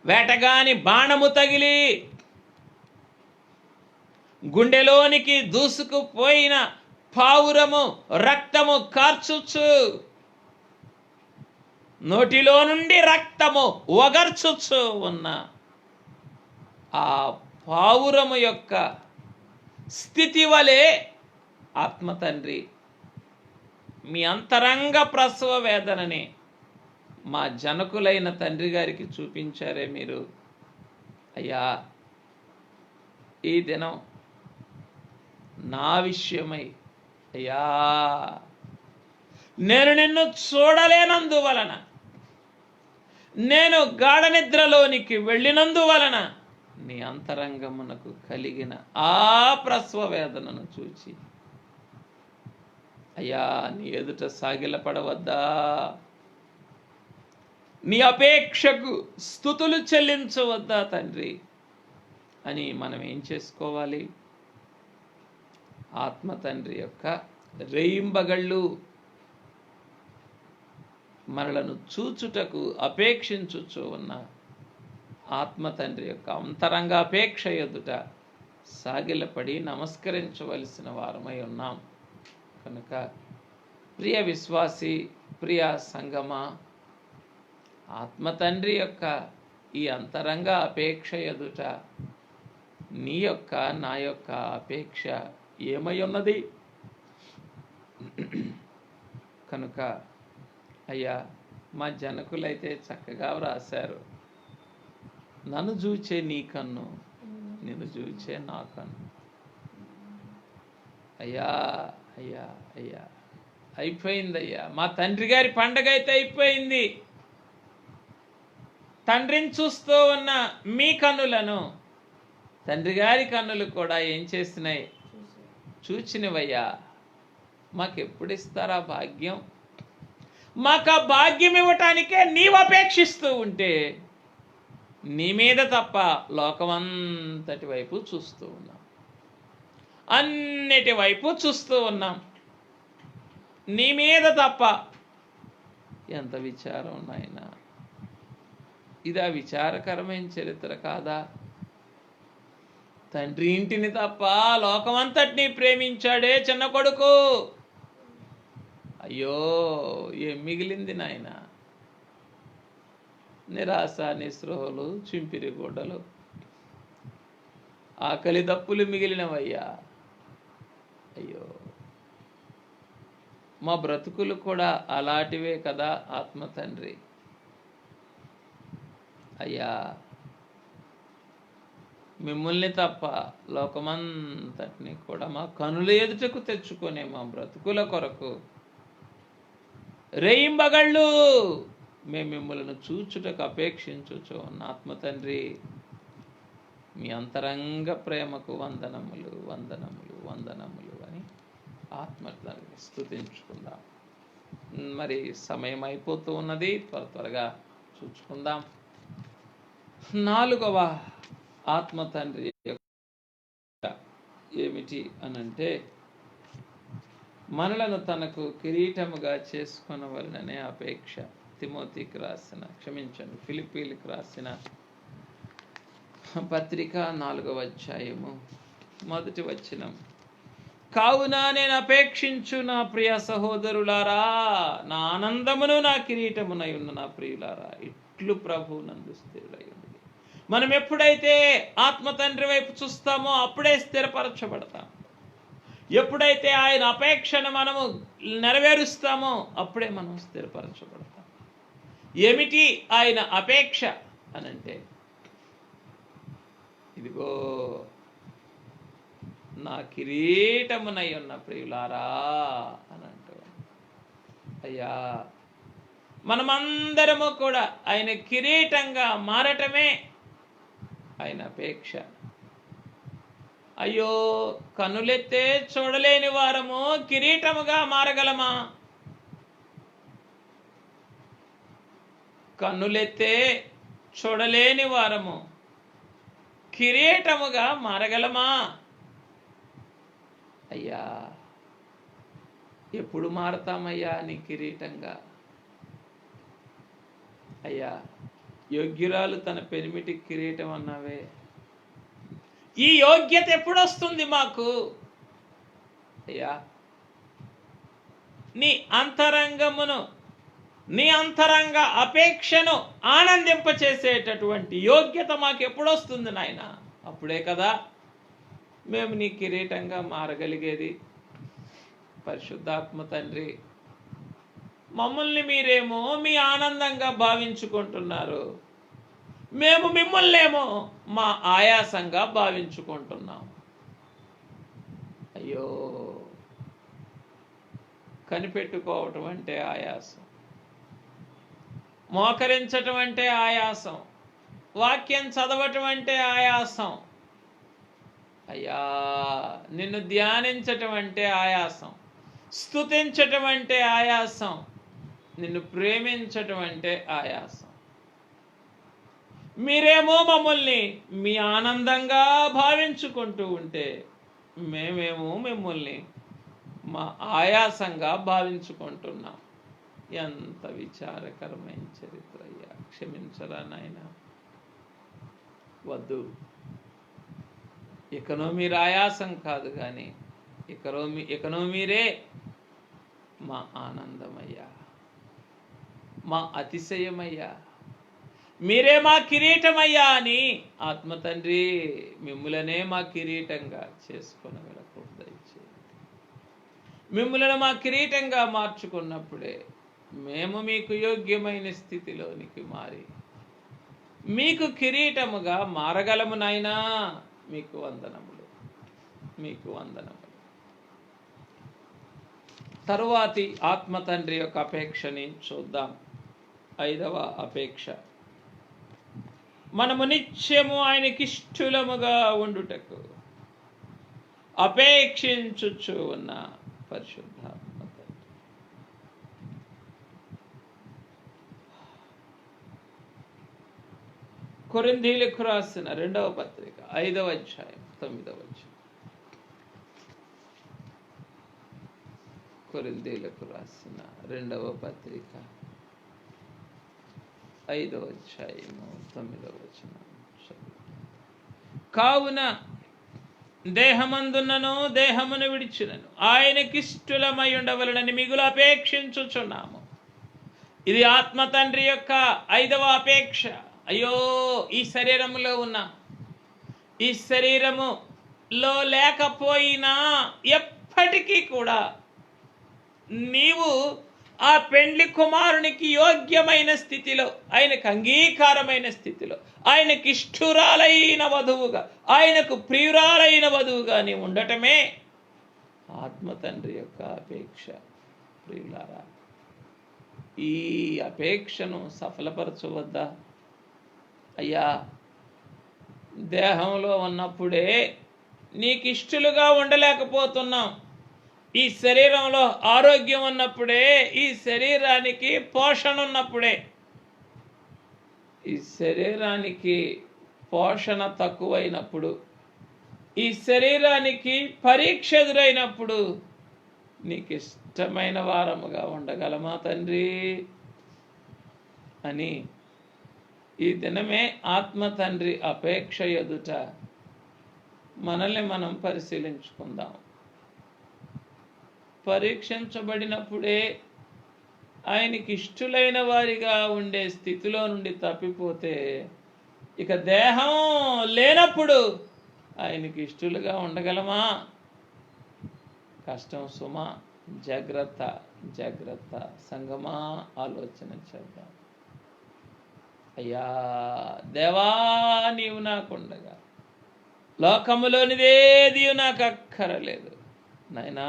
వేటగాని బాణము తగిలి గుండెలోనికి దూసుకుపోయిన పావురము రక్తము కార్చుచు, నోటిలో నుండి రక్తము ఒగర్చుచు ఉన్న ఆ పావురము యొక్క స్థితి వలె ఆత్మ తండ్రి మీ అంతరంగ ప్రసవ వేదనని మా జనకులైన తండ్రి గారికి చూపించారే మీరు. అయ్యా, ఈ దినం నా విషయమై అయ్యా నేను నిన్ను చూడలేనందువలన, నేను గాఢ నిద్రలోనికి వెళ్ళినందువలన నీ అంతరంగమునకు కలిగిన ఆ ప్రసవ వేదనను చూచి అయ్యా నీ ఎదుట సాగిలపడవద్దా? నీ అపేక్షకు స్తుతులు చెల్లించవద్దా తండ్రి అని మనం ఏం చేసుకోవాలి? ఆత్మ తండ్రి యొక్క రేయింబగళ్ళు మనలను చూచుటకు అపేక్షించుచు ఉన్న ఆత్మ తండ్రి యొక్క అంతరంగ అపేక్ష ఎదుట సాగిలపడి నమస్కరించవలసిన వారమై ఉన్నాం కనుక ప్రియ విశ్వాసి, ప్రియ సంగమా, ఆత్మ తండ్రి యొక్క ఈ అంతరంగ అపేక్ష ఎదుట నీ యొక్క నా యొక్క అపేక్ష ఏమై ఉన్నది? కనుక అయ్యా, మా జనకులైతే చక్కగా వ్రాశారు, నన్ను చూచే నీ కన్ను, నిన్ను చూచే నా కన్ను. అయ్యా అయ్యా అయ్యా, అయిపోయిందయ్యా. మా తండ్రి గారి పండగ అయితే అయిపోయింది. తండ్రిని చూస్తూ ఉన్న మీ కన్నులను తండ్రి గారి కన్నులు కూడా ఏం చేసినాయి? చూచినవయ్యా. మాకెప్పుడు ఇస్తారా భాగ్యం? మాకు ఆ భాగ్యం ఇవ్వటానికే నీవు అపేక్షిస్తూ ఉంటే నీ మీద తప్ప లోకమంతటి వైపు చూస్తూ ఉన్నాం, అన్నిటి వైపు చూస్తూ ఉన్నాం, నీ మీద తప్ప. ఎంత విచారం నాయనా! ఇదా విచారకరమైన చరిత్ర కాదా? తండ్రి ఇంటిని తప్ప లోకమంతటినీ ప్రేమించాడే చిన్న కొడుకు. అయ్యో, ఏం మిగిలింది నాయన? నిరాశ, నిస్పృహలు, చింపిరి గుడ్డలు, ఆకలి దప్పులు మిగిలినవయ్యా. అయ్యో, మా బ్రతుకులు కూడా అలాంటివే కదా ఆత్మ తండ్రి. అయ్యా, మిమ్మల్ని తప్ప లోకమంతటిని కూడా మా కనుల ఎదుటకు తెచ్చుకునే మా బ్రతుకుల కొరకు రేయింబగళ్ళు మేము మిమ్మల్ని చూచుటకు అపేక్షించుచు ఉన్న ఆత్మ తండ్రి, మీ అంతరంగ ప్రేమకు వందనములు వందనములు వందనములు అని ఆత్మని స్తుతించుకుందాం. మరి సమయం అయిపోతూ ఉన్నది, త్వరగా చూసుకుందాం. 4వ ఆత్మ తండ్రి ఏమిటి అనంటే, మనలను తనకు కిరీటముగా చేసుకొనవలననే అపేక్ష. తిమోతికి రాసిన, ఫిలిప్పీలకు రాసిన పత్రిక 4వ అధ్యాయము 1వ వచనం. కావున నేను అపేక్షించు నా ప్రియ సహోదరులారా, నా ఆనందమును నా కిరీటమునై ఉన్న నా ప్రియులారా, ఇట్లు ప్రభువునందు స్థిరులై ఉంది. మనం ఎప్పుడైతే ఆత్మ తండ్రి వైపు చూస్తామో అప్పుడే స్థిరపరచబడతాం. ఎప్పుడైతే ఆయన అపేక్షను మనము నెరవేరుస్తామో అప్పుడే మనం స్థిరపరచబడతాం. ఏమిటి ఆయన అపేక్ష అనంటే, ఇదిగో నా కిరీటమునై ఉన్న ప్రియులారా అని అంటూ, అయ్యా, మనమందరము కూడా ఆయన కిరీటంగా మారటమే ఆయన అపేక్ష. అయ్యో, కన్నులెత్తే చూడలేని వారము కిరీటముగా మారగలమా? కన్నులెత్తే చూడలేని వారము కిరీటముగా మారగలమా? అయ్యా, ఎప్పుడు మారతామయ్యా నీ కిరీటంగా? అయ్యా, యోగ్యురాలు తన పెనిమిటి కిరీటం అన్నావే, ఈ యోగ్యత ఎప్పుడు వస్తుంది మాకు? అయ్యా, నీ అంతరంగమును, నీ అంతరంగ అపేక్షను ఆనందింపచేసేటటువంటి యోగ్యత మాకు ఎప్పుడు వస్తుంది నాయన? అప్పుడే కదా మేము నీ కిరీటంగా మారగలిగేది. పరిశుద్ధాత్మ తండ్రి, మమ్మల్ని మీరేమో మీ ఆనందంగా భావించుకుంటున్నారు, మేము మిమ్మల్నేమో మా ఆయాసంగా భావించుకుంటున్నాం. అయ్యో, కనిపెట్టుకోవటం అంటే ఆయాసం, మోకరించటం అంటే ఆయాసం, వాక్యం చదవటం అంటే ఆయాసం. అయ్యా, నిన్ను ధ్యానించటం అంటే ఆయాసం, స్తుతించటం అంటే ఆయాసం, నిన్ను ప్రేమించటం అంటే ఆయాసం. మీరేమో మమ్మల్ని మీ ఆనందంగా భావించుకుంటూ ఉంటే మేమేమో మిమ్మల్ని మా ఆయాసంగా భావించుకుంటున్నాం. ఎంత విచారకరమైన చరిత్ర అయ్యా! క్షమించరా నాయన. వద్దు, ఇకనో మీరు ఆయాసం కాదు కానీ ఇకనో మీరే మా ఆనందమయ్యా, మా అతిశయమయ్యా, మీరే మా కిరీటమయ్యా అని ఆత్మ తండ్రి మిమ్ములనే మా కిరీటంగా చేసుకొనగల కృప దయచేయండి. మిమ్ములను మా కిరీటంగా మార్చుకున్నప్పుడే మేము మీకు యోగ్యమైన స్థితిలోనికి మారి మీకు కిరీటముగా మారగలము నాయనా. మీకు వందనములు, మీకు వందనములు. తరువాతి ఆత్మ తండ్రి యొక్క అపేక్షని చూద్దాం. 5వ అపేక్ష, మనము నిత్యము ఆయనకిష్టులముగా ఉండుటకు అపేక్షించుచు ఉన్న పరిశుద్ధాత్మ తండ్రి. కొరింథీయులకు రాసిన 2వ పత్రిక 5వ అధ్యాయం 9వ వచనం. కొరింథీయులకు రాసిన 2వ పత్రిక 5వ అధ్యాయము 9వ వచనం. కావున దేహమందున్నను దేహమును విడిచినను ఆయనకిష్టులమై ఉండవలనని మిగులు అపేక్షించుచున్నాము. ఇది ఆత్మ తండ్రి యొక్క 5వ అపేక్ష. అయ్యో, ఈ శరీరములో ఉన్న, ఈ శరీరములో లేకపోయినా ఎప్పటికీ కూడా నీవు ఆ పెండ్లి కుమారునికి యోగ్యమైన స్థితిలో, ఆయనకు అంగీకారమైన స్థితిలో, ఆయనకి ఇష్టురాలైన వధువుగా, ఆయనకు ప్రియురాలైన వధువుగా నీ ఉండటమే ఆత్మ తండ్రి యొక్క అపేక్ష. ప్రియులారా, ఈ అపేక్షను సఫలపరచవద్దా? అయ్యా, దేహంలో ఉన్నప్పుడే నీకు ఇష్టలుగా ఉండలేకపోతున్నాం. ఈ శరీరంలో ఆరోగ్యం ఉన్నప్పుడే, ఈ శరీరానికి పోషణ ఉన్నప్పుడే, ఈ శరీరానికి పోషణ తక్కువైనప్పుడు, ఈ శరీరానికి పరీక్ష ఎదురైనప్పుడు నీకు ఇష్టమైన వారముగా ఉండగలమా తండ్రి అని ఈ దినమే ఆత్మ తండ్రి అపేక్ష ఎదుట మనల్ని మనం పరిశీలించుకుందాం. పరీక్షించబడినప్పుడే ఆయనకి ఇష్టలైన వారిగా ఉండే స్థితిలో నుండి తప్పిపోతే, ఇక దేహం లేనప్పుడు ఆయనకి ఇష్టలుగా ఉండగలమా? కష్టం సుమా. జాగ్రత్త, జాగ్రత్త సంగమా, ఆలోచన చేద్దాం. అయ్యా దేవా, నీవు నాకుండగా లోకములోనిదేది నాకు అక్కరలేదు నాయనా.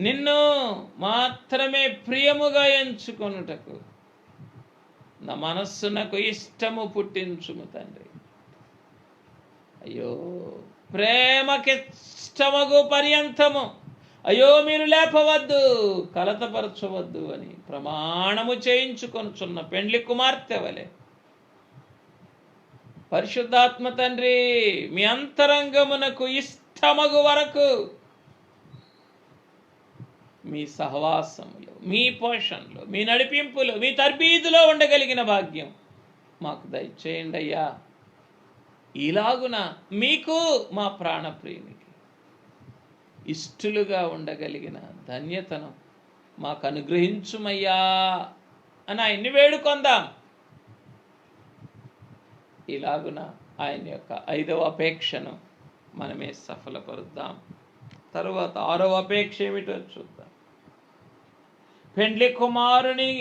నిన్ను మాత్రమే ప్రియముగా ఎంచుకొనుటకు నా మనస్సునకు ఇష్టము పుట్టించుము తండ్రి. అయ్యో, ప్రేమకిష్టమగు పర్యంతము అయ్యో మీరు లేపవద్దు, కలతపరచవద్దు అని ప్రమాణము చేయించుకొనుచున్న పెండ్లి కుమార్తె వలె పరిశుద్ధాత్మ తండ్రి మీ అంతరంగమునకు ఇష్టమగు వరకు మీ సహవాసములో, మీ పోషణలో, మీ నడిపింపులో, మీ తర్బీదులో ఉండగలిగిన భాగ్యం మాకు దయచేయండి అయ్యా. ఇలాగున మీకు మా ప్రాణప్రియునికి ఇష్టలుగా ఉండగలిగిన ధన్యతను మాకు అనుగ్రహించుమయ్యా అని ఆయన్ని వేడుకొందాం. ఇలాగున ఆయన యొక్క 5వ అపేక్షను మనమే సఫలపరుద్దాం. తరువాత 6వ అపేక్ష ఏమిటో చూద్దాం. పెండ్లి కుమారుని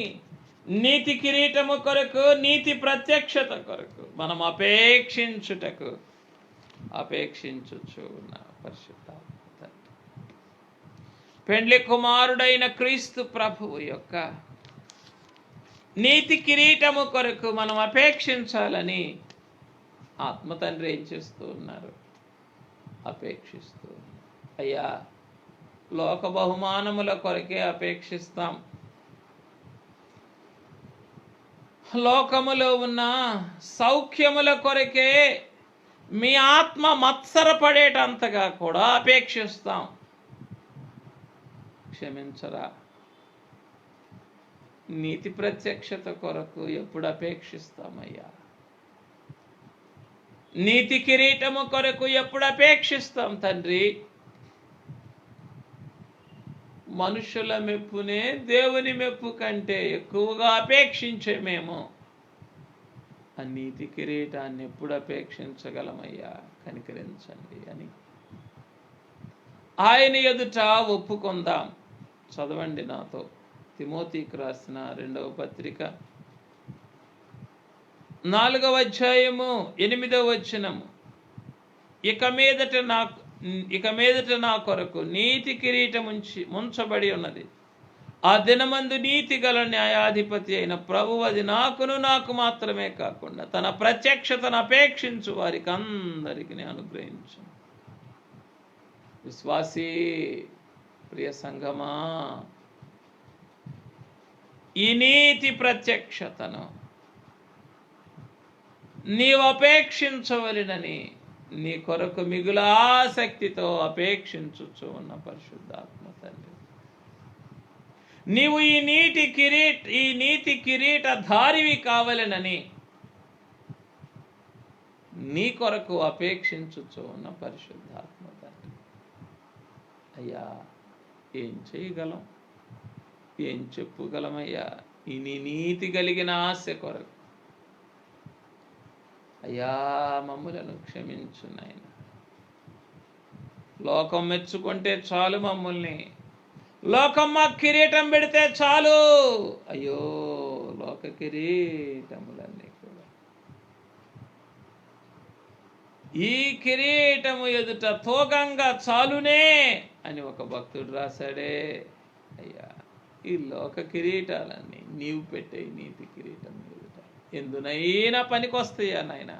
నీతి కిరీటము కొరకు, నీతి ప్రత్యక్షత కొరకు మనం అపేక్షించుచు ఉన్న పరిశుద్ధాత్మ పెండ్లి కుమారుడైన క్రీస్తు ప్రభువు యొక్క నీతి కిరీటము కొరకు మనం అపేక్షించాలని ఆత్మ తండ్రి ఏం చేస్తూ ఉన్నారు? అపేక్షిస్తూ. అయ్యా, లోక బహుమానముల కొరకే అపేక్షిస్తాం. లోకములో ఉన్న సౌఖ్యముల కొరకే మీ ఆత్మ మత్సరపడేటంతగా కూడా అపేక్షిస్తాం. క్షమించరా, నీతి ప్రత్యక్షత కొరకు ఎప్పుడు అపేక్షిస్తామయ్యా? నీతి కిరీటము కొరకు ఎప్పుడు అపేక్షిస్తాం తండ్రి? మనుషుల మెప్పునే దేవుని మెప్పు కంటే ఎక్కువగా అపేక్షించే మేము ఆ నీతి కిరీటాన్ని ఎప్పుడు అపేక్షించగలమయ్యా? కనికరించండి అని ఆయన ఎదుట ఒప్పుకుందాం. చదవండి నాతో తిమోతికి రాసిన 2వ పత్రిక 4వ అధ్యాయము 8వ వచనము. ఇక మీదట నా కొరకు నీతి కిరీటం ముంచబడి ఉన్నది. ఆ దినమందు నీతి గల న్యాయాధిపతి అయిన ప్రభువు అది నాకు మాత్రమే కాకుండా తన ప్రత్యక్షతను అపేక్షించు వారికి అందరికీ అనుగ్రహించు. విశ్వాసీ, ప్రియ సంగమా, ఈ నీతి ప్రత్యక్షతను నీవు అపేక్షించవలెనని నీ కొరకు మిగుల ఆసక్తితో అపేక్షించుచు ఉన్న పరిశుద్ధాత్మ తండ్రి, నీవు ఈ నీతి కిరీటధారివి కావలెనని నీ కొరకు అపేక్షించుచు ఉన్న పరిశుద్ధాత్మ తండ్రి, అయ్యా ఏం చేయగలం? ఏం చెప్పగలమయ్యా? ఈ నీ నీతి కలిగిన ఆశ కొరకు అయ్యా మమ్ములను క్షమించు నాయన. లోకం మెచ్చుకుంటే చాలు మమ్మల్ని, లోకం మాకు కిరీటం పెడితే చాలు. అయ్యో, లోక కిరీటములన్నీ కూడా ఈ కిరీటము ఎదుట తోగంగా చాలునే అని ఒక భక్తుడు రాశాడే. అయ్యా, ఈ లోక కిరీటాలన్నీ నీవు పెట్టే నీతి కిరీటం ఎదుట ఎందునైనా పనికొస్తాయా నాయన?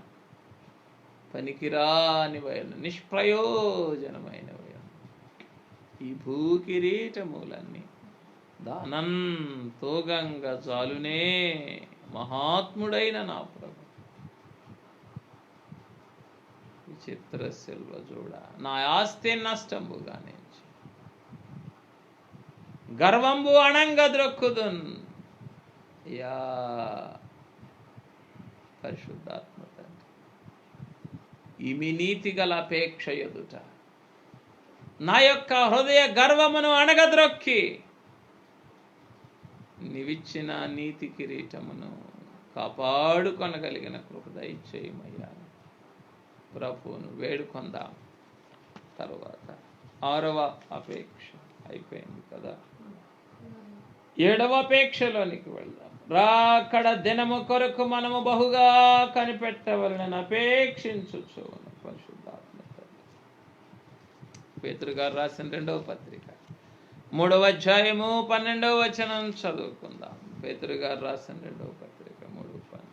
పనికిరాని వయలు, నిష్ప్రయోజనమైన వయలు ఈ భూ కిరీటములన్నీ దానంతోగంగా చాలునే మహాత్ముడైన నా ప్రభు. విచిత్ర శిల్వ చూడ నా ఆస్తి నష్టంబుగా నుంచి గర్వంబు అణంగ ద్రొక్కుదున్. యా పరిశుద్ధాత్మ తండ్రి, ఈమె నీతి గల అపేక్ష ఎదుట నా యొక్క హృదయ గర్వమును అణగద్రొక్కి నీవిచ్చిన నీతి కిరీటమును కాపాడుకొనగలిగిన కృప దయచేయమయ్యా ప్రభువును వేడుకొందాం. తర్వాత 6వ అపేక్ష అయిపోయింది కదా, 7వ అపేక్షలోనికి వెళ్దాం. రాకడ దినము కొరకు మనము బహుగా కనిపెట్టవలనని అపేక్షించుచు పరిశుద్ధాత్మ పేతురు గారు రాసిన 2వ పత్రిక 3వ అధ్యాయము 12వ వచనం చదువుకుందాం. పేతురు గారు రాసిన 2వ పత్రిక 3:12.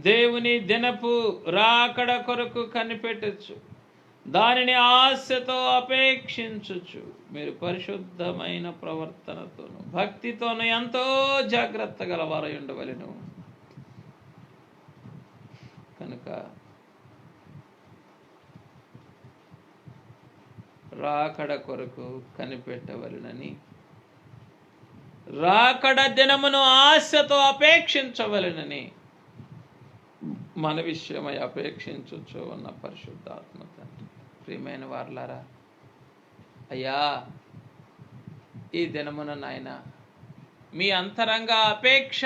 దేవుని దినపు రాకడ కొరకు కనిపెట్టచ్చు, దానిని ఆశతో అపేక్షించుచు మీరు పరిశుద్ధమైన ప్రవర్తనతోను భక్తితోను ఎంతో జాగ్రత్త గలవారై ఉండవలెను. కనుక రాకడ కొరకు కనిపెట్టవలెనని, రాకడ దినమును ఆశతో అపేక్షించవలెనని మన విషయమై అపేక్షించు ఉన్న పరిశుద్ధాత్మ తండ్రి. ప్రియమైన వారలారా, అయ్యా ఈ దినమున నాయన మీ అంతరంగ అపేక్ష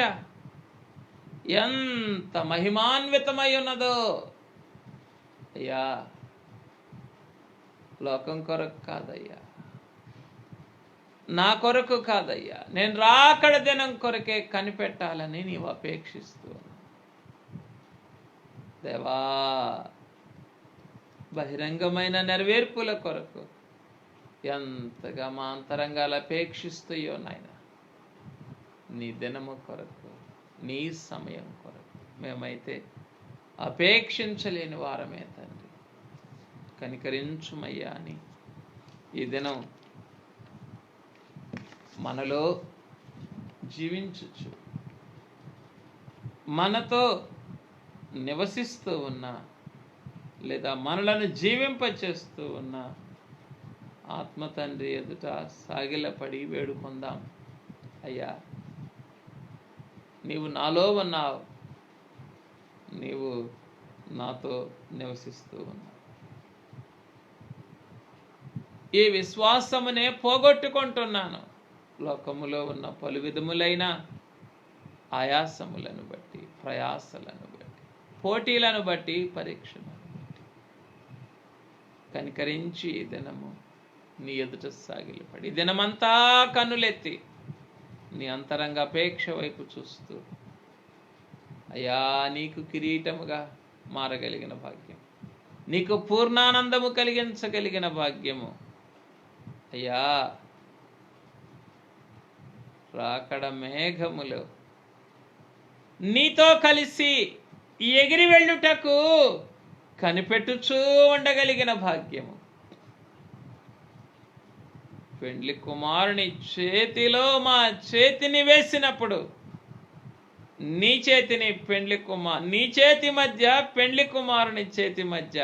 ఎంత మహిమాన్వితమై ఉన్నదో అయ్యా. లోకం కొరకు కాదయ్యా, నా కొరకు కాదయ్యా, నేను రాకడ దినం కొరకే కనిపెట్టాలని నీవు అపేక్షిస్తూ దేవా. బహిరంగమైన నెరవేర్పుల కొరకు ఎంతగా మా అంతరంగాలు అపేక్షిస్తాయో నాయన, నీ దినము కొరకు, నీ సమయం కొరకు మేమైతే అపేక్షించలేని వారమే తండ్రి. కనికరించుమయ్యా అని ఈ దినం మనలో జీవించుచు మనతో నివసిస్తూ ఉన్నా లేదా మనలను జీవింపచేస్తూ ఉన్న ఆత్మ తండ్రి ఎదుట సాగిలపడి వేడుకొందాం. అయ్యా, నీవు నాలో ఉన్నావు, నీవు నాతో నివసిస్తూ ఉన్నావు. ఈ విశ్వాసమునే పోగొట్టుకుంటున్నాను లోకములో ఉన్న పలు విధములైన ఆయాసములను బట్టి, ప్రయాసలను బట్టి, పోటీలను బట్టి, పరీక్షలను బట్టి. కనికరించి ఈ దినము నీ ఎదుట సాగిలపడి దినమంతా కన్నులెత్తి నీ అంతరంగ అపేక్ష వైపు చూస్తూ అయ్యా నీకు కిరీటముగా మారగలిగిన భాగ్యం, నీకు పూర్ణానందము కలిగించగలిగిన భాగ్యము అయ్యా రాకడ మేఘములో నీతో కలిసి ఎగిరి వెళ్ళుటకు కనిపెట్టుచూ ఉండగలిగిన భాగ్యము. పెండ్లి కుమారుని చేతిలో మా చేతిని వేసినప్పుడు నీ చేతిని నీ చేతి మధ్య పెండ్లి కుమారుని చేతి మధ్య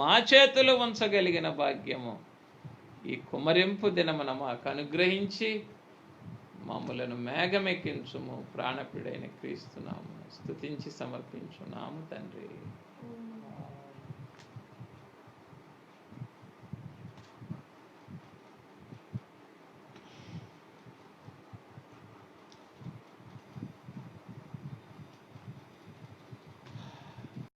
మా చేతులు ఉంచగలిగిన భాగ్యము ఈ కుమరింపు దినమున మాకు అనుగ్రహించి మమ్ములను మేఘమెక్కించుము. ప్రాణప్రియుడైన క్రీస్తునామమున స్తుతించి సమర్పించున్నాము తండ్రి.